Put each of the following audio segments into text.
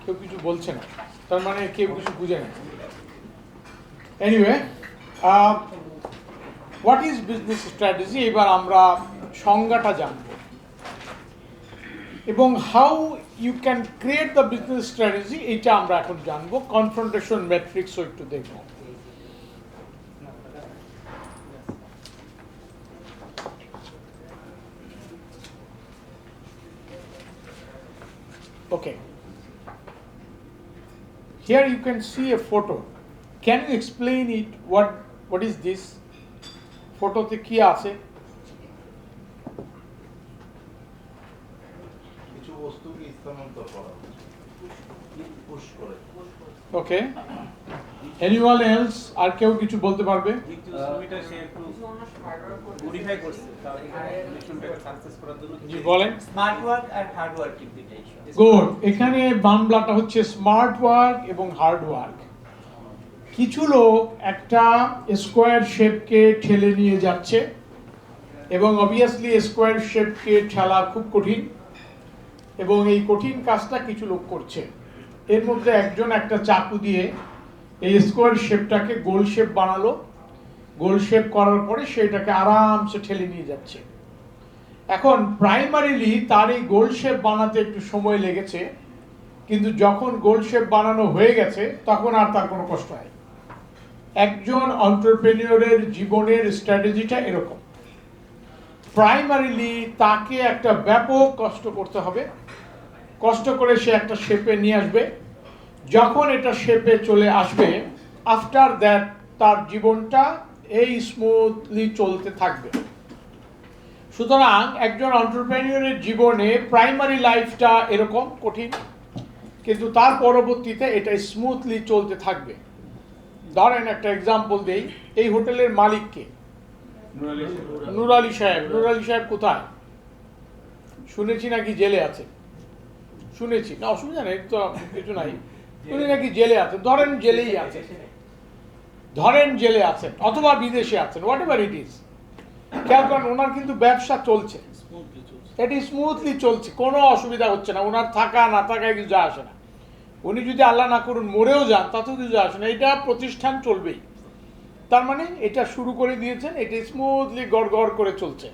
কেউ কিছু বলছে না, তার মানে কেউ কিছু বুঝে না। Anyway, what is business strategy, এবার আমরা সংজ্ঞাটা জানব, এবং how you can create the business strategy এইটা আমরা এখন জানবো। কনফ্রন্টেশন ম্যাট্রিক্সও একটু দেখব। Okay, here you can see a photo. Can you explain it? What is this? Photote ki ache? কিছু বস্তুকে স্থানান্তর করা, পুশ করে। Okay. Anyone else? আর কেউ কিছু বলতে পারবে? ছবিটা সে একটু মডিফাই করছে তার মিশনটাকে সাকসেস করার জন্য। জি বলেন। স্মার্ট ওয়ার্ক আর হার্ড ওয়ার্ক ইমপ্লিমেন্টেশন। গুড। এখানে বাংলাটা হচ্ছে স্মার্ট ওয়ার্ক এবং হার্ড ওয়ার্ক। কিছু লোক একটা স্কোয়ার শেপকে ঠেলে নিয়ে যাচ্ছে, এবং অবভিয়াসলি স্কোয়ার শেপকে ঠেলা খুব কঠিন, এবং এই কঠিন কাজটা কিছু লোক করছে। এর মধ্যে একজন একটা চাকু দিয়ে এই স্কোয়ার শেপটাকে গোল শেপ বানালো, গোল শেপ করার পরে সেটাকে আরামসে ঠেলে নিয়ে যাচ্ছে। এখন প্রাইমারিলি তার এই গোল শেপ বানাতে একটু সময় লেগেছে, কিন্তু যখন গোল শেপ বানানো হয়ে গেছে তখন আর তার কোনো কষ্ট হয়। একজন এন্টারপ্রেনিয়রের জীবনের স্ট্র্যাটেজিটা এরকম। প্রাইমারিলি তাকে একটা ব্যাপক কষ্ট করতে হবে, কষ্ট করে সে একটা শেপে নিয়ে আসবে। যখন এটা শেপে চলে আসবে, আফটার দ্যাট তার জীবনটা এই স্মুথলি চলতে থাকবে। সুতরাং একজন এন্টারপ্রেনিয়রের জীবনে প্রাইমারি লাইফটা এরকম কঠিন, কিন্তু তার পরবর্তীতে এটা স্মুথলি চলতে থাকবে। ধরেন একটা এক্সাম্পল দেই, এই হোটেলের মালিক কে? নূর আলী সাহেব। নূর আলী সাহেব কোথায়? শুনেছি নাকি জেলে আছে। শুনেছি না, অসুবিধা নেই তো, কিছু নাই। উনি নাকি জেলে আছেন, ধরেন জেলেই আছেন, ধরেন জেলে আছেন অথবা বিদেশে আছেন, হোয়াট এভার ইট ইজ। খেয়াল করেন, ওনার কিন্তু ব্যবসা চলছে, এটি স্মুথলি চলছে, কোনো অসুবিধা হচ্ছে না, ওনার থাকা না থাকায় কিছু আসে না। উনি যদি আল্লাহ না করুন মরেও যান তাতেও কিছু আসে না, এটা প্রতিষ্ঠান চলবেই। তার মানে এটা শুরু করে দিয়েছেন, এটা স্মুথলি গড় করে চলছে।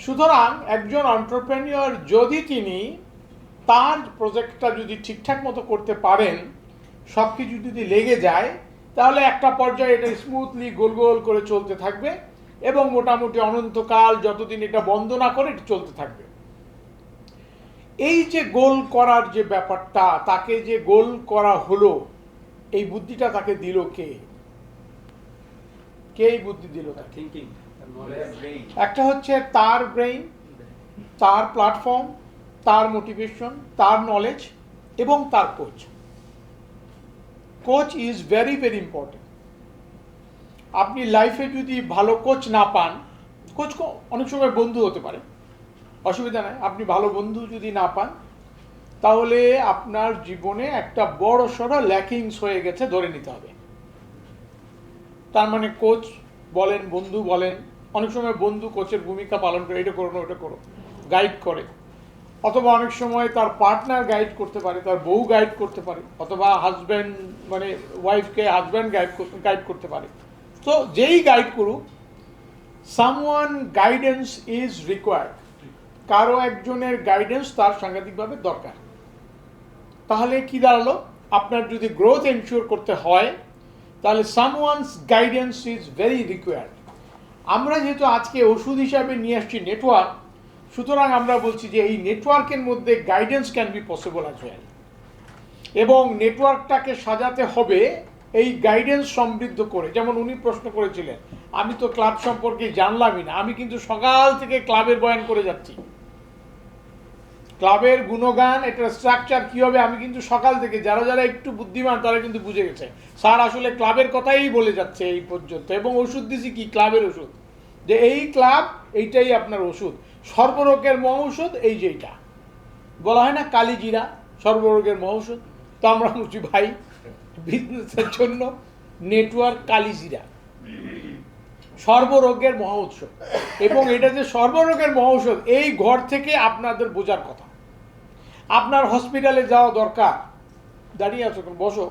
সুতরাং একজন এন্টারপ্রেনিয়র যদি তিনি তার প্রজেক্টটা যদি ঠিকঠাক মতো করতে পারেন, সব কিছু যদি লেগে যায়, তাহলে একটা পর্যায়ে এটা স্মুথলি গোল করে চলতে থাকবে, এবং মোটামুটি অনন্তকাল যতদিন এটা বন্ধ না করে এটা চলতে থাকবে। এই যে গোল করার যে ব্যাপারটা, তাকে যে গোল করা হলো, এই বুদ্ধিটা তাকে দিল কে? কে এই বুদ্ধি দিল তাকে? থিংকিং, একটা হচ্ছে তার ব্রেইন, তার প্ল্যাটফর্ম, তার মোটিভেশন, তার নলেজ, এবং তার coach. Coach is very very important. আপনি লাইফে যদি ভালো কোচ না পান, কোচ অনেক সময় বন্ধু হতে পারে, অসুবিধা নাই। আপনি ভালো বন্ধু যদি না পান, তাহলে আপনার জীবনে একটা বড় সড়ো ল্যাকিংস হয়ে গেছে ধরে নিতে হবে। তার মানে কোচ বলেন, বন্ধু বলেন, অনেক সময় বন্ধু কোচের ভূমিকা পালন করে, এটা করো না ওটা করো, গাইড করে, অথবা অনেক সময় তার পার্টনার গাইড করতে পারে, তার বউ গাইড করতে পারে, অথবা হাজব্যান্ড মানে ওয়াইফকে হাজব্যান্ড গাইড করতে পারে। তো যেই গাইড করুক, সামওয়ান গাইডেন্স ইজ রিকোয়ার্ড। কারো একজনের গাইডেন্স তার সাংঘাতিকভাবে দরকার। তাহলে কি দাঁড়ালো? আপনার যদি গ্রোথ এনশিওর করতে হয়, তাহলে someone's guidance is very required. আমরা যেহেতু আজকে ওষুধ হিসাবে নিয়ে আসছি নেটওয়ার্ক, সুতরাং আমরা বলছি যে এই নেটওয়ার্কের মধ্যে guidance can be possible as well, এবং নেটওয়ার্কটাকে সাজাতে হবে এই গাইডেন্স সমৃদ্ধ করে। যেমন উনি প্রশ্ন করেছিলেন, আমি তো ক্লাব সম্পর্কে জানলামই না, আমি কিন্তু সকাল থেকে ক্লাবের বয়ান করে যাচ্ছি, ক্লাবের গুণগান, এটার স্ট্রাকচার কী হবে আমি কিন্তু সকাল থেকে, যারা যারা একটু বুদ্ধিমান তারা কিন্তু বুঝে গেছে, স্যার আসলে ক্লাবের কথাই বলে যাচ্ছে এই পর্যন্ত। এবং ওষুধ দিছি কি? ক্লাবের ওষুধ, যে এই ক্লাব এইটাই আপনার ওষুধ, সর্বরোগের মহৌষধ এই যেটা বলা হয় না কালিজিরা, সর্বরোগের মহৌষধ। তো আমরা বলছি ভাই বিজনেসের জন্য নেটওয়ার্ক কালিজিরা, সর্বরোগের মহৌষধ। এবং এটা যে সর্বরোগের মহৌষধ, এই ঘর থেকে আপনাদের বোঝার কথা। আপনার হসপিটালে যাওয়া দরকার, দাঁড়িয়ে আছো কেন? বসো।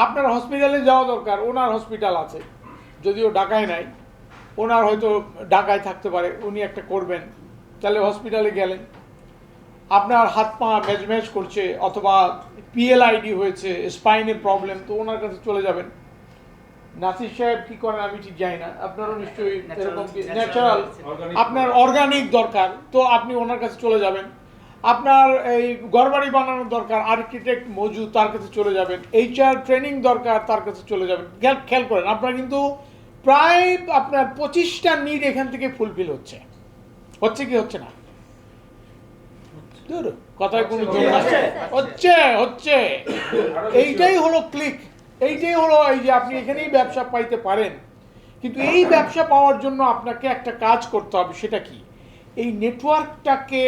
আপনার হসপিটালে যাওয়া দরকার, ওনার হসপিটাল আছে, যদিও ঢাকায় নাই, ওনার হয়তো ঢাকায় থাকতে পারে, উনি একটা করবেন, তাহলে হসপিটালে গেলেন। আপনার হাত পা ম্যাজ করছে অথবা পিএলআইডি হয়েছে, স্পাইনের প্রবলেম, তো ওনার কাছে চলে যাবেন। নাসির সাহেব কি করেন আমি ঠিক জানি না, আপনারও নিশ্চয়ই এরকম ন্যাচারাল, আপনার অর্গানিক দরকার, তো আপনি ওনার কাছে চলে যাবেন। আপনার এই ঘরবাড়ি বানানোর দরকার, আর্কিটেক্ট মজুদ, তার কাছে চলে যাবেন। এইচআর ট্রেনিং দরকার, তার কাছে চলে যাবেন। খেয়াল করেন, আপনার কিন্তু প্রায় আপনার 25টা নিড এখান থেকে ফুলফিল হচ্ছে কি হচ্ছে না? কথায় কোনো জোর আছে? হচ্ছে। এইটাই হলো ক্লিক, এইটাই হলো এই যে আপনি এখানেই ব্যবসা পাইতে পারেন। কিন্তু এই ব্যবসা পাওয়ার জন্য আপনাকে একটা কাজ করতে হবে, সেটা কি? এই নেটওয়ার্কটাকে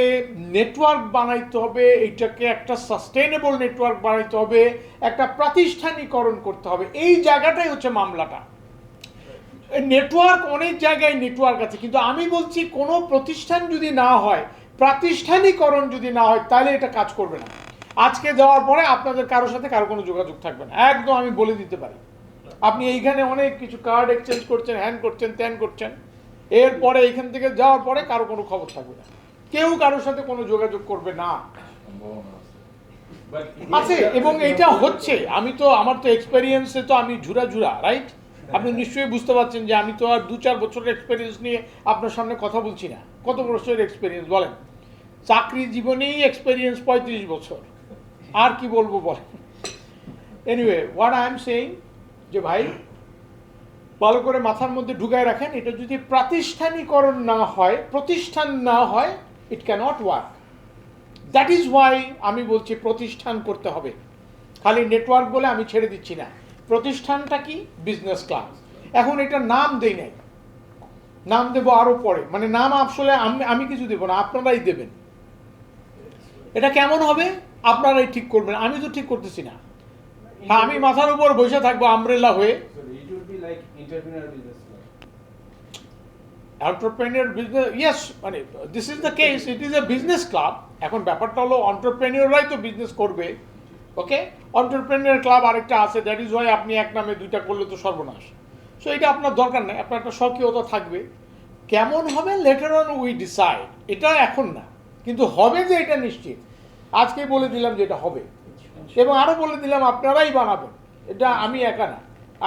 নেটওয়ার্ক বানাইতে হবে, এইটাকে একটা সাস্টেনেবল নেটওয়ার্ক বানাইতে হবে, একটা প্রাতিষ্ঠানিকরণ করতে হবে। এই জায়গাটাই হচ্ছে মামলাটা। নেটওয়ার্ক, অনেক জায়গায় নেটওয়ার্ক আছে, কিন্তু আমি বলছি কোনো প্রতিষ্ঠান যদি না হয়, প্রাতিষ্ঠানিকরণ যদি না হয়, তাহলে এটা কাজ করবে না। আজকে যাওয়ার পরে আপনাদের কারোর সাথে কারো কোনো যোগাযোগ থাকবে না, একদম আমি বলে দিতে পারি। আপনি এইখানে অনেক কিছু কার্ড এক্সচেঞ্জ করছেন, হ্যান করছেন, ত্যান করছেন, এরপরে এইখান থেকে যাওয়ার পরে কারো কোনো খবর থাকবে না, কেউ কারোর সাথে কোনো যোগাযোগ করবে না। আছে, এবং এটা হচ্ছে। আমার তো এক্সপেরিয়েন্সে তো আমি ঝুরা রাইট। আপনি নিশ্চয়ই বুঝতে পারছেন যে আমি তো আর 2-4 বছরের এক্সপেরিয়েন্স নিয়ে আপনার সামনে কথা বলছি না। কত বছরের এক্সপেরিয়েন্স বলেন? চাকরি জীবনেই এক্সপেরিয়েন্স 35 বছর, আর কি বলবো বলেন। Anyway, what I am saying, যে ভাই ভালো করে মাথার মধ্যে ঢুকায় রাখেন, এটা যদি প্রাতিষ্ঠানিকরণ না হয়, প্রতিষ্ঠান না হয়, it cannot work. That is why আমি বলছি প্রতিষ্ঠান করতে হবে। খালি নেটওয়ার্ক বলে আমি ছেড়ে দিচ্ছি না। প্রতিষ্ঠানটা কি? Business class. এখন এটা নাম দেই নাই, নাম দেবো আরো পরে, মানে নাম আসলে আমি কিছু দেবো না, আপনারাই দেবেন। এটা কেমন হবে আপনারাই ঠিক করবেন, আমি তো ঠিক করতেছি না। হ্যাঁ, আমি মাথার উপর বসে থাকবো আমব্রেলা হয়ে। এন্টারপ্রেনিউর বিজনেস, ইয়েস, মানে this is the case, it is A business club. এখন ব্যাপারটা হলো এন্টারপ্রেনিউররাই তো বিজনেস করবে, ওকে? এন্টারপ্রেনিউর ক্লাব আরেকটা আছে, দ্যাট ইজ ওয়াই আপনি এক নামে দুইটা করলে তো সর্বনাশ। সো এটা আপনার দরকার নেই, আপনার একটা স্বকীয়তা থাকবে। কেমন হবে লেটার অন উই ডিসাইড, এটা এখন না, কিন্তু হবে যে এটা নিশ্চিত। আজকে বলে দিলাম যে এটা হবে, এবং আরো বলে দিলাম আপনারাই বানাবেন, এটা আমি একা না,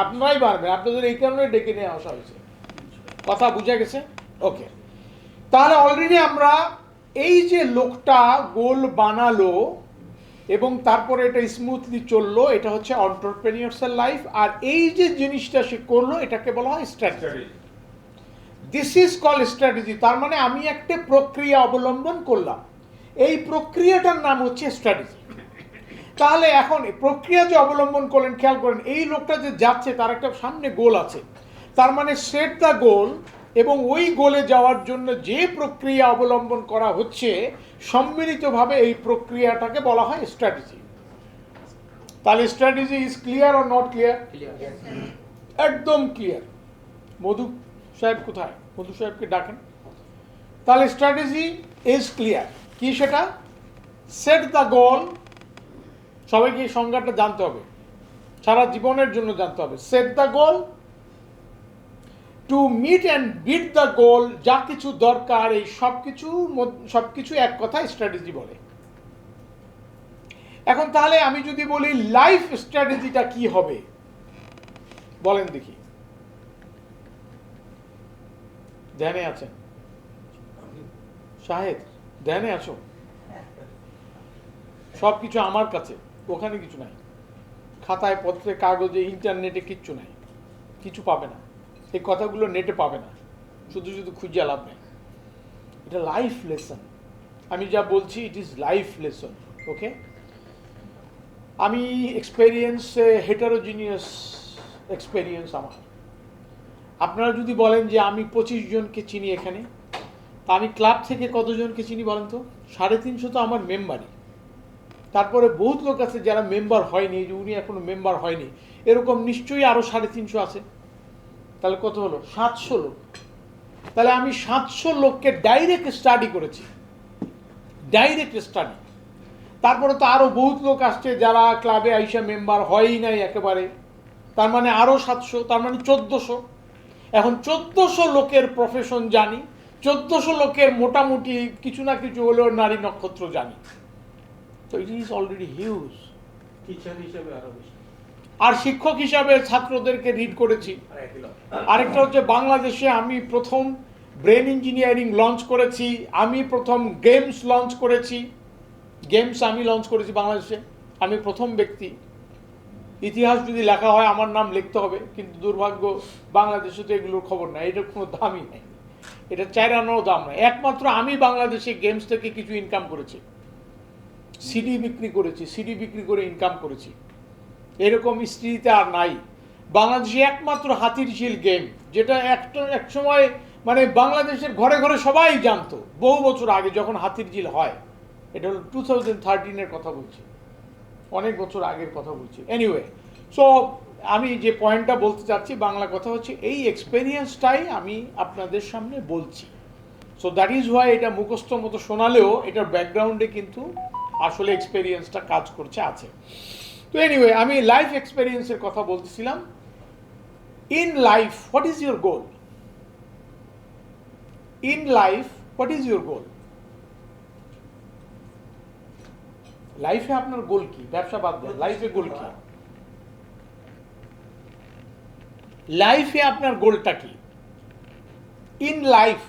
আপনারাই বানাবেন। আপনাদের এই কারণে ডেকে নিয়ে আসা হয়েছে। কথা বুঝা গেছে? ওকে, তাহলে অলরেডি আমরা এই যে লোকটা গোল বানালো এবং তারপরে এটা স্মুথলি চললো, এটা হচ্ছে এন্টারপ্রেনিউরসের লাইফ। আর এই যে জিনিসটা সে করলো, এটাকে বলা হয় strategy. This is call strategy. তার মানে আমি একটা প্রক্রিয়া অবলম্বন করলাম, এই প্রক্রিয়াটার নাম হচ্ছে স্ট্র্যাটেজি। তাহলে এখন প্রক্রিয়া যে অবলম্বন করলেন, খেয়াল করেন এই লোকটা যে যাচ্ছে তার একটা সামনে গোল আছে, তার মানে সেট দ্য গোল, এবং ওই গোলে যাওয়ার জন্য যে প্রক্রিয়া অবলম্বন করা হচ্ছে সম্মিলিতভাবে, এই প্রক্রিয়াটাকে বলা হয় স্ট্র্যাটেজি। তাহলে strategy is clear or not clear? একদম ক্লিয়ার। মধু সাহেব কোথায়? মধু সাহেবকে ডাকেন। তাহলে স্ট্র্যাটেজি ইজ ক্লিয়ার। কি সেটা? সেট দ্য গোল। সবাইকে এই সংজ্ঞাটা জানতে হবে, সারা জীবনের জন্য জানতে হবে। Set the goal, to meet and beat the goal, যা কিছু দরকার, এই সবকিছু এক কথায় স্ট্র্যাটেজি বলে। এখন তাহলে আমি যদি বলি লাইফ স্ট্র্যাটেজিটা কি হবে, বলেন দেখি। ধ্যানে আছেন? শাহেদ, ধ্যানে আছো? সবকিছু আমার কাছে, ওখানে কিছু নাই, খাতায় পত্রে কাগজে ইন্টারনেটে কিচ্ছু নাই, কিছু পাবে না। এই কথাগুলো নেটে পাবে না, শুধু শুধু খুঁজে লাভ নেই। এটা লাইফ লেসন। আমি যা বলছি ইট ইজ লাইফ লেসন, ওকে? আমি এক্সপেরিয়েন্স, হেটারোজিনিয়াস এক্সপেরিয়েন্স আমার। আপনারা যদি বলেন যে আমি 25 জনকে চিনি এখানে, তা আমি ক্লাব থেকে কতজনকে চিনি বলেন তো? 350 তো আমার মেম্বারই। তারপরে বহুত লোক আছে যারা মেম্বার হয়নি, যে উনি এখনো মেম্বার হয়নি, এরকম নিশ্চয়ই আরো 350 আছে। তাহলে কত হলো? 700 লোক। তাহলে আমি 700 লোককে ডাইরেক্ট স্টাডি করেছি, ডাইরেক্ট স্টাডি। তারপরে তো আরও বহুত লোক আসছে যারা ক্লাবে আইসা মেম্বার হয়ই নাই একেবারে, তার মানে আরও 700, তার মানে 1400। এখন 1400 লোকের প্রফেশন জানি, 1400 লোকের মোটামুটি কিছু না কিছু হলেও নারী নক্ষত্র জানি। তো it is already huge. Teacher হিসেবে আরো বেশি। আর শিক্ষক হিসাবে ছাত্রদেরকে রিড করেছি। আরেকটা হচ্ছে বাংলাদেশে আমি প্রথম ব্রেন ইঞ্জিনিয়ারিং লঞ্চ করেছি, আমি প্রথম গেমস লঞ্চ করেছি, গেমস আমি লঞ্চ করেছি বাংলাদেশে, আমি প্রথম ব্যক্তি। ইতিহাস যদি লেখা হয় আমার নাম লিখতে হবে, কিন্তু দুর্ভাগ্য বাংলাদেশে তো এগুলোর খবর নাই, এটার কোনো দামই নেই, এটা 4 আনারও দাম নাই। একমাত্র আমি বাংলাদেশে গেমস থেকে কিছু ইনকাম করেছি, সিডি বিক্রি করেছি, সিডি বিক্রি করে ইনকাম করেছি। এরকম স্ত্রীতে আর নাই। বাংলাদেশে একমাত্র হাতির ঝিল গেম, যেটা এক সময় মানে বাংলাদেশের ঘরে ঘরে সবাই জানতো, বহু বছর আগে যখন হাতির ঝিল হয়। এটা হলো 2013-এর কথা বলছি, অনেক বছর আগের কথা বলছি। এনিওয়ে, সো আমি যে পয়েন্টটা বলতে চাচ্ছি, বাংলা কথা হচ্ছে এই এক্সপেরিয়েন্সটাই আমি আপনাদের সামনে বলছি। সো দ্যাট ইজ ওয়াই এটা মুখস্থ মতো শোনালেও এটার ব্যাকগ্রাউন্ডে কিন্তু আসলে এক্সপেরিয়েন্সটা কাজ করছে, আছে। তো এনিওয়ে, আমি লাইফ এক্সপেরিয়েন্সের কথা বলতেছিলাম। In life what is your goal? In life what is your goal? লাইফে আপনার গোল কি? ব্যবসা বাদ দেন, লাইফে গোল কি? লাইফে আপনার গোলটা কি? ইন লাইফ,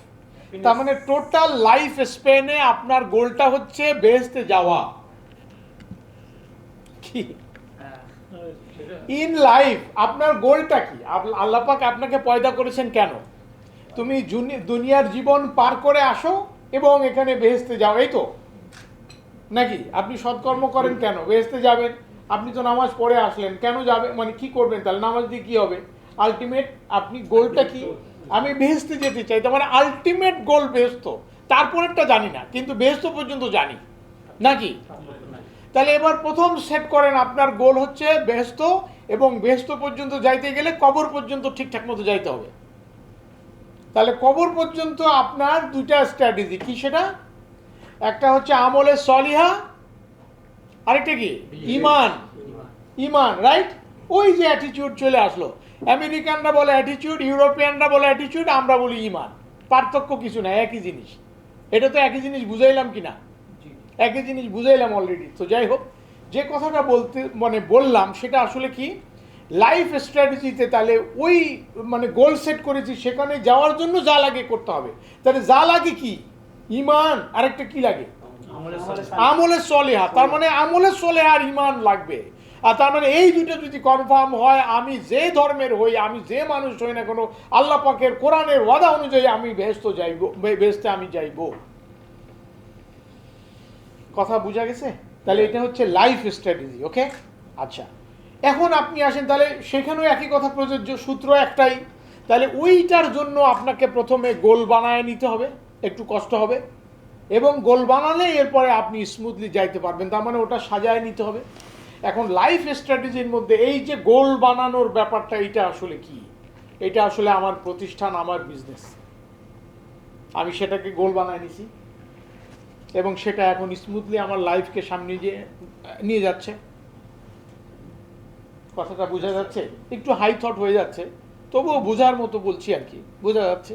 তার মানে টোটাল লাইফ স্পেনে আপনার গোলটা হচ্ছে বেহেশতে যাওয়া। কি ইন লাইফ আপনার গোলটা কি? আল্লাহ পাক আপনাকে পয়দা করেছেন কেন? তুমি দুনিয়ার জীবন পার করে আসো এবং এখানে বেহেশতে যাও, এই তো নাকি? আপনি সৎকর্ম করেন কেন? বেহেশতে যাবেন। আপনি তো নামাজ পড়ে আসলেন, কেন যাবে? মানে কি করবেন তাহলে? নামাজ দিয়ে কি হবে? আলটিমেট আপনি গোলটা কি? আমি বেহেশতে যেতে চাই, তার মানে আলটিমেট গোল বেহেশত। তারপরেরটা জানি না, কিন্তু বেহেশত পর্যন্ত জানি, নাকি? তাহলে এবার প্রথম সেট করেন আপনার গোল হচ্ছে বেহেশত, এবং বেহেশত পর্যন্ত যাইতে গেলে কবর পর্যন্ত ঠিকঠাক মতো যাইতে হবে। তাহলে কবর পর্যন্ত আপনার দুইটা স্ট্র্যাটেজি, কি সেটা? একটা হচ্ছে আমলে সলিহা, আরেকটা কি? ইমান। ইমান, রাইট? ওই যে অ্যাটিটিউড চলে আসলো। আমেরিকানরা বলে অ্যাটিটিউড, ইউরোপিয়ানরা বলে অ্যাটিটিউড, আমরা বলি ইমান। পার্থক্য কিছু না, একই জিনিস। এটা তো একই জিনিস, বুঝাইলাম কি না? একই জিনিস বুঝাইলাম অলরেডি। তো যাই হোক, যে কথাটা বললাম সেটা আসলে কি, লাইফ স্ট্র্যাটেজিতে তাহলে ওই মানে গোল সেট করেছি, সেখানে যাওয়ার জন্য যা লাগে করতে হবে। তাহলে যা লাগে কি? ইমান, আরেকটা কি লাগে? আমলে সলেহা। তার মানে আমলে সলেহা আর ইমান লাগবে। আর তার মানে এই দুটো যদি কনফার্ম হয়, আমি যে ধর্মের হই, আমি যে মানুষ হই না কোনো, আল্লাহ পাকের কোরআনের ওয়াদা অনুযায়ী আমি বেহেশতে যাইব, বেহেশতে আমি যাইব। কথা বোঝা গেছে? তাহলে এটা হচ্ছে লাইফ স্ট্র্যাটেজি। ওকে, আচ্ছা, এখন আপনি আসেন, তাহলে সেখানেও একই কথা প্রযোজ্য, সূত্র একটাই। তাহলে ওইটার জন্য আপনাকে প্রথমে গোল বানায় নিতে হবে, একটু কষ্ট হবে, এবং গোল বানালে এরপরে আপনি স্মুথলি যাইতে পারবেন। তার মানে ওটা সাজায় নিতে হবে। এখন লাইফ স্ট্র্যাটেজির মধ্যে এই যে গোল বানানোর ব্যাপারটা, এটা আসলে কি? এটা আসলে আমার প্রতিষ্ঠান, আমার বিজনেস, আমি সেটাকে গোল বানায় নিছি, এবং সেটা এখন স্মুথলি আমার লাইফকে সামনে নিয়ে যাচ্ছে। কথাটা বোঝা যাচ্ছে? একটু হাই থট হয়ে যাচ্ছে, তবুও বোঝার মতো বলছি আর কি, বোঝা যাচ্ছে?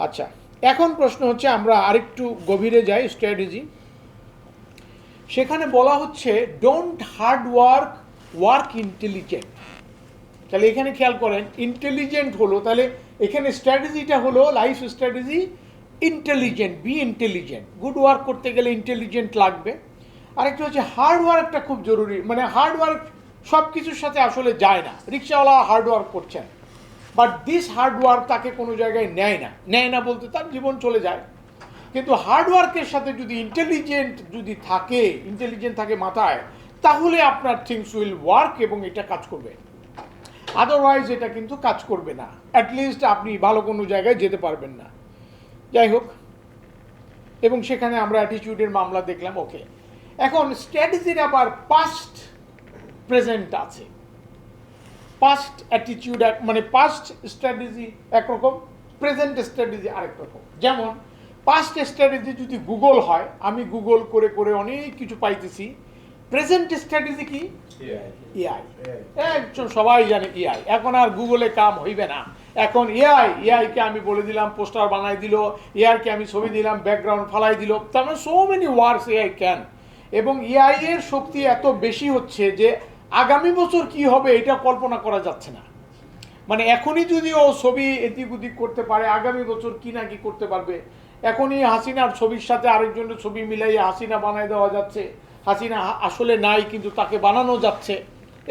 আচ্ছা, এখন প্রশ্ন হচ্ছে, আমরা আরেকটু গভীরে যাই। স্ট্র্যাটেজি, সেখানে বলা হচ্ছে don't hard work, work intelligent. তাহলে এখানে খেয়াল করেন, ইন্টেলিজেন্ট হলো, তাহলে এখানে স্ট্র্যাটেজিটা হলো life strategy intelligent, B intelligent. Good work করতে গেলে ইন্টেলিজেন্ট লাগবে। আরেকটা হচ্ছে হার্ড ওয়ার্কটা খুব জরুরি। মানে হার্ড ওয়ার্ক সব কিছুর সাথে আসলে যায় না। রিক্সাওয়ালা হার্ড ওয়ার্ক করছেন, বাট দিস হার্ড ওয়ার্ক তাকে কোনো জায়গায় নেয় না বলতে তার জীবন চলে যায়। কিন্তু হার্ড ওয়ার্কের সাথে যদি ইন্টেলিজেন্ট থাকে মাথায়, তাহলে আপনার থিংস উইল ওয়ার্ক এবং এটা কাজ করবে। আদারওয়াইজ এটা কিন্তু কাজ করবে না, অ্যাটলিস্ট আপনি ভালো কোনো জায়গায় যেতে পারবেন না। যাই হোক, এবং সেখানে আমরা অ্যাটিটিউডের মামলা দেখলাম। ওকে, এখন স্ট্র্যাটেজির আবার পাস্ট প্রেজেন্ট আছে। পাস্ট অ্যাটিটিউড মানে পাস্ট স্ট্র্যাটেজি একরকম, প্রেজেন্ট স্ট্র্যাটেজি আরেক রকম। যেমন পাস্ট স্ট্র্যাটেজি যদি গুগল হয়, আমি গুগল করে করে অনেক কিছু পাইতেছি। প্রেজেন্ট স্ট্র্যাটেজি কি? এআই। একজন সবাই জানে এআই। এখন আর গুগলে কাম হইবে না, এখন এআইকে আমি বলে দিলাম পোস্টার বানাই দিল, এআইকে আমি ছবি দিলাম ব্যাকগ্রাউন্ড ফালাই দিল, তার মানে so many words AI can. এবং এআই এর শক্তি এত বেশি হচ্ছে যে আগামী বছর কি হবে এটা কল্পনা করা যাচ্ছে না। মানে এখনই যদি ও ছবি এদিক ওদিক করতে পারে, আগামী বছর কি না কি করতে পারবে। এখনই হাসিনার ছবির সাথে আরেকজনের ছবি মিলাইয়ে হাসিনা বানায় দেওয়া যাচ্ছে। হাসিনা আসলে নাই কিন্তু তাকে বানানো যাচ্ছে,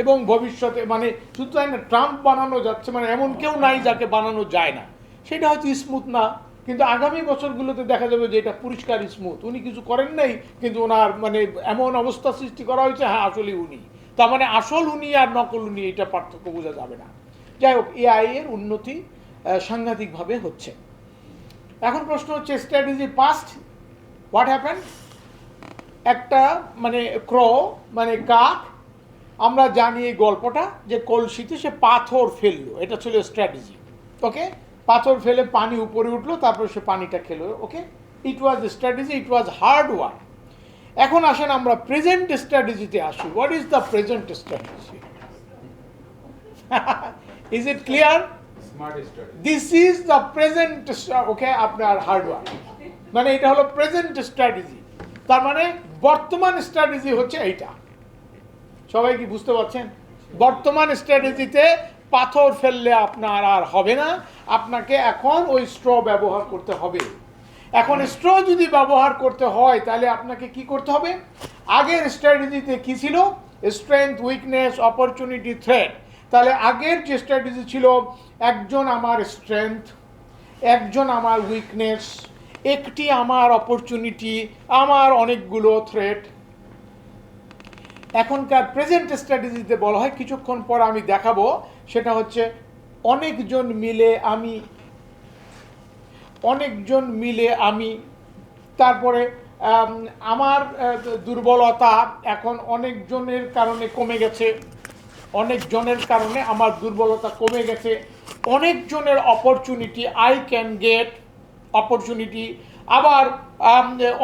এবং ভবিষ্যতে মানে শুধু তাই না, ট্রাম্প বানানো যাচ্ছে, মানে এমন কেউ নাই যাকে বানানো যায় না। সেটা হয়তো স্মুথ না, কিন্তু আগামী বছরগুলোতে দেখা যাবে যে এটা পরিষ্কার স্মুথ। উনি কিছু করেন নাই, কিন্তু ওনার মানে এমন অবস্থা সৃষ্টি করা হয়েছে, হ্যাঁ আসলে উনি, তার মানে আসল উনি আর নকল উনি, এটা পার্থক্য বোঝা যাবে না। যাই হোক, এআই এর উন্নতি সাংঘাতিকভাবে হচ্ছে। এখন প্রশ্ন হচ্ছে স্ট্র্যাটেজি পাস্ট, হোয়াট হ্যাপেন? একটা মানে মানে কাক, আমরা জানি এই গল্পটা যে কলসিতে সে পাথর ফেললো, এটা ছিল স্ট্র্যাটেজি। ওকে, পাথর ফেলে পানি উপরে উঠলো, তারপর সে পানিটা খেলো। Okay, it was strategy, it was hard work. এখন আসেন আমরা প্রেজেন্ট স্ট্র্যাটেজিতে আসি। What is the present strategy? Is it clear? This is the present, okay, আপনার হার্ড ওয়ার্ক, মানে এটা হলো প্রেজেন্ট স্ট্র্যাটেজি। তার মানে বর্তমান স্ট্র্যাটেজি হচ্ছে এইটা। সবাই কি বুঝতে পারছেন? বর্তমান স্ট্র্যাটেজিতে পাথর ফেললে আপনার আর হবে না, আপনাকে এখন ওই স্ট্র ব্যবহার করতে হবে। এখন স্ট্র যদি ব্যবহার করতে হয় তাহলে আপনাকে কি করতে হবে? আগের স্ট্র্যাটেজিতে কি ছিল? Strength, weakness, opportunity, threat. তাহলে আগের যে স্ট্র্যাটেজি ছিল, একজন আমার স্ট্রেংথ, একজন আমার উইকনেস, একটি আমার অপরচুনিটি, আমার অনেকগুলো থ্রেট। এখনকার প্রেজেন্ট স্ট্র্যাটেজিতে বলা হয়, কিছুক্ষণ পর আমি দেখাবো, সেটা হচ্ছে অনেকজন মিলে আমি, তারপরে আমার দুর্বলতা এখন অনেকজনের কারণে কমে গেছে, অনেকজনের কারণে আমার দুর্বলতা কমে গেছে, অনেকজনের opportunity, I can get opportunity, আবার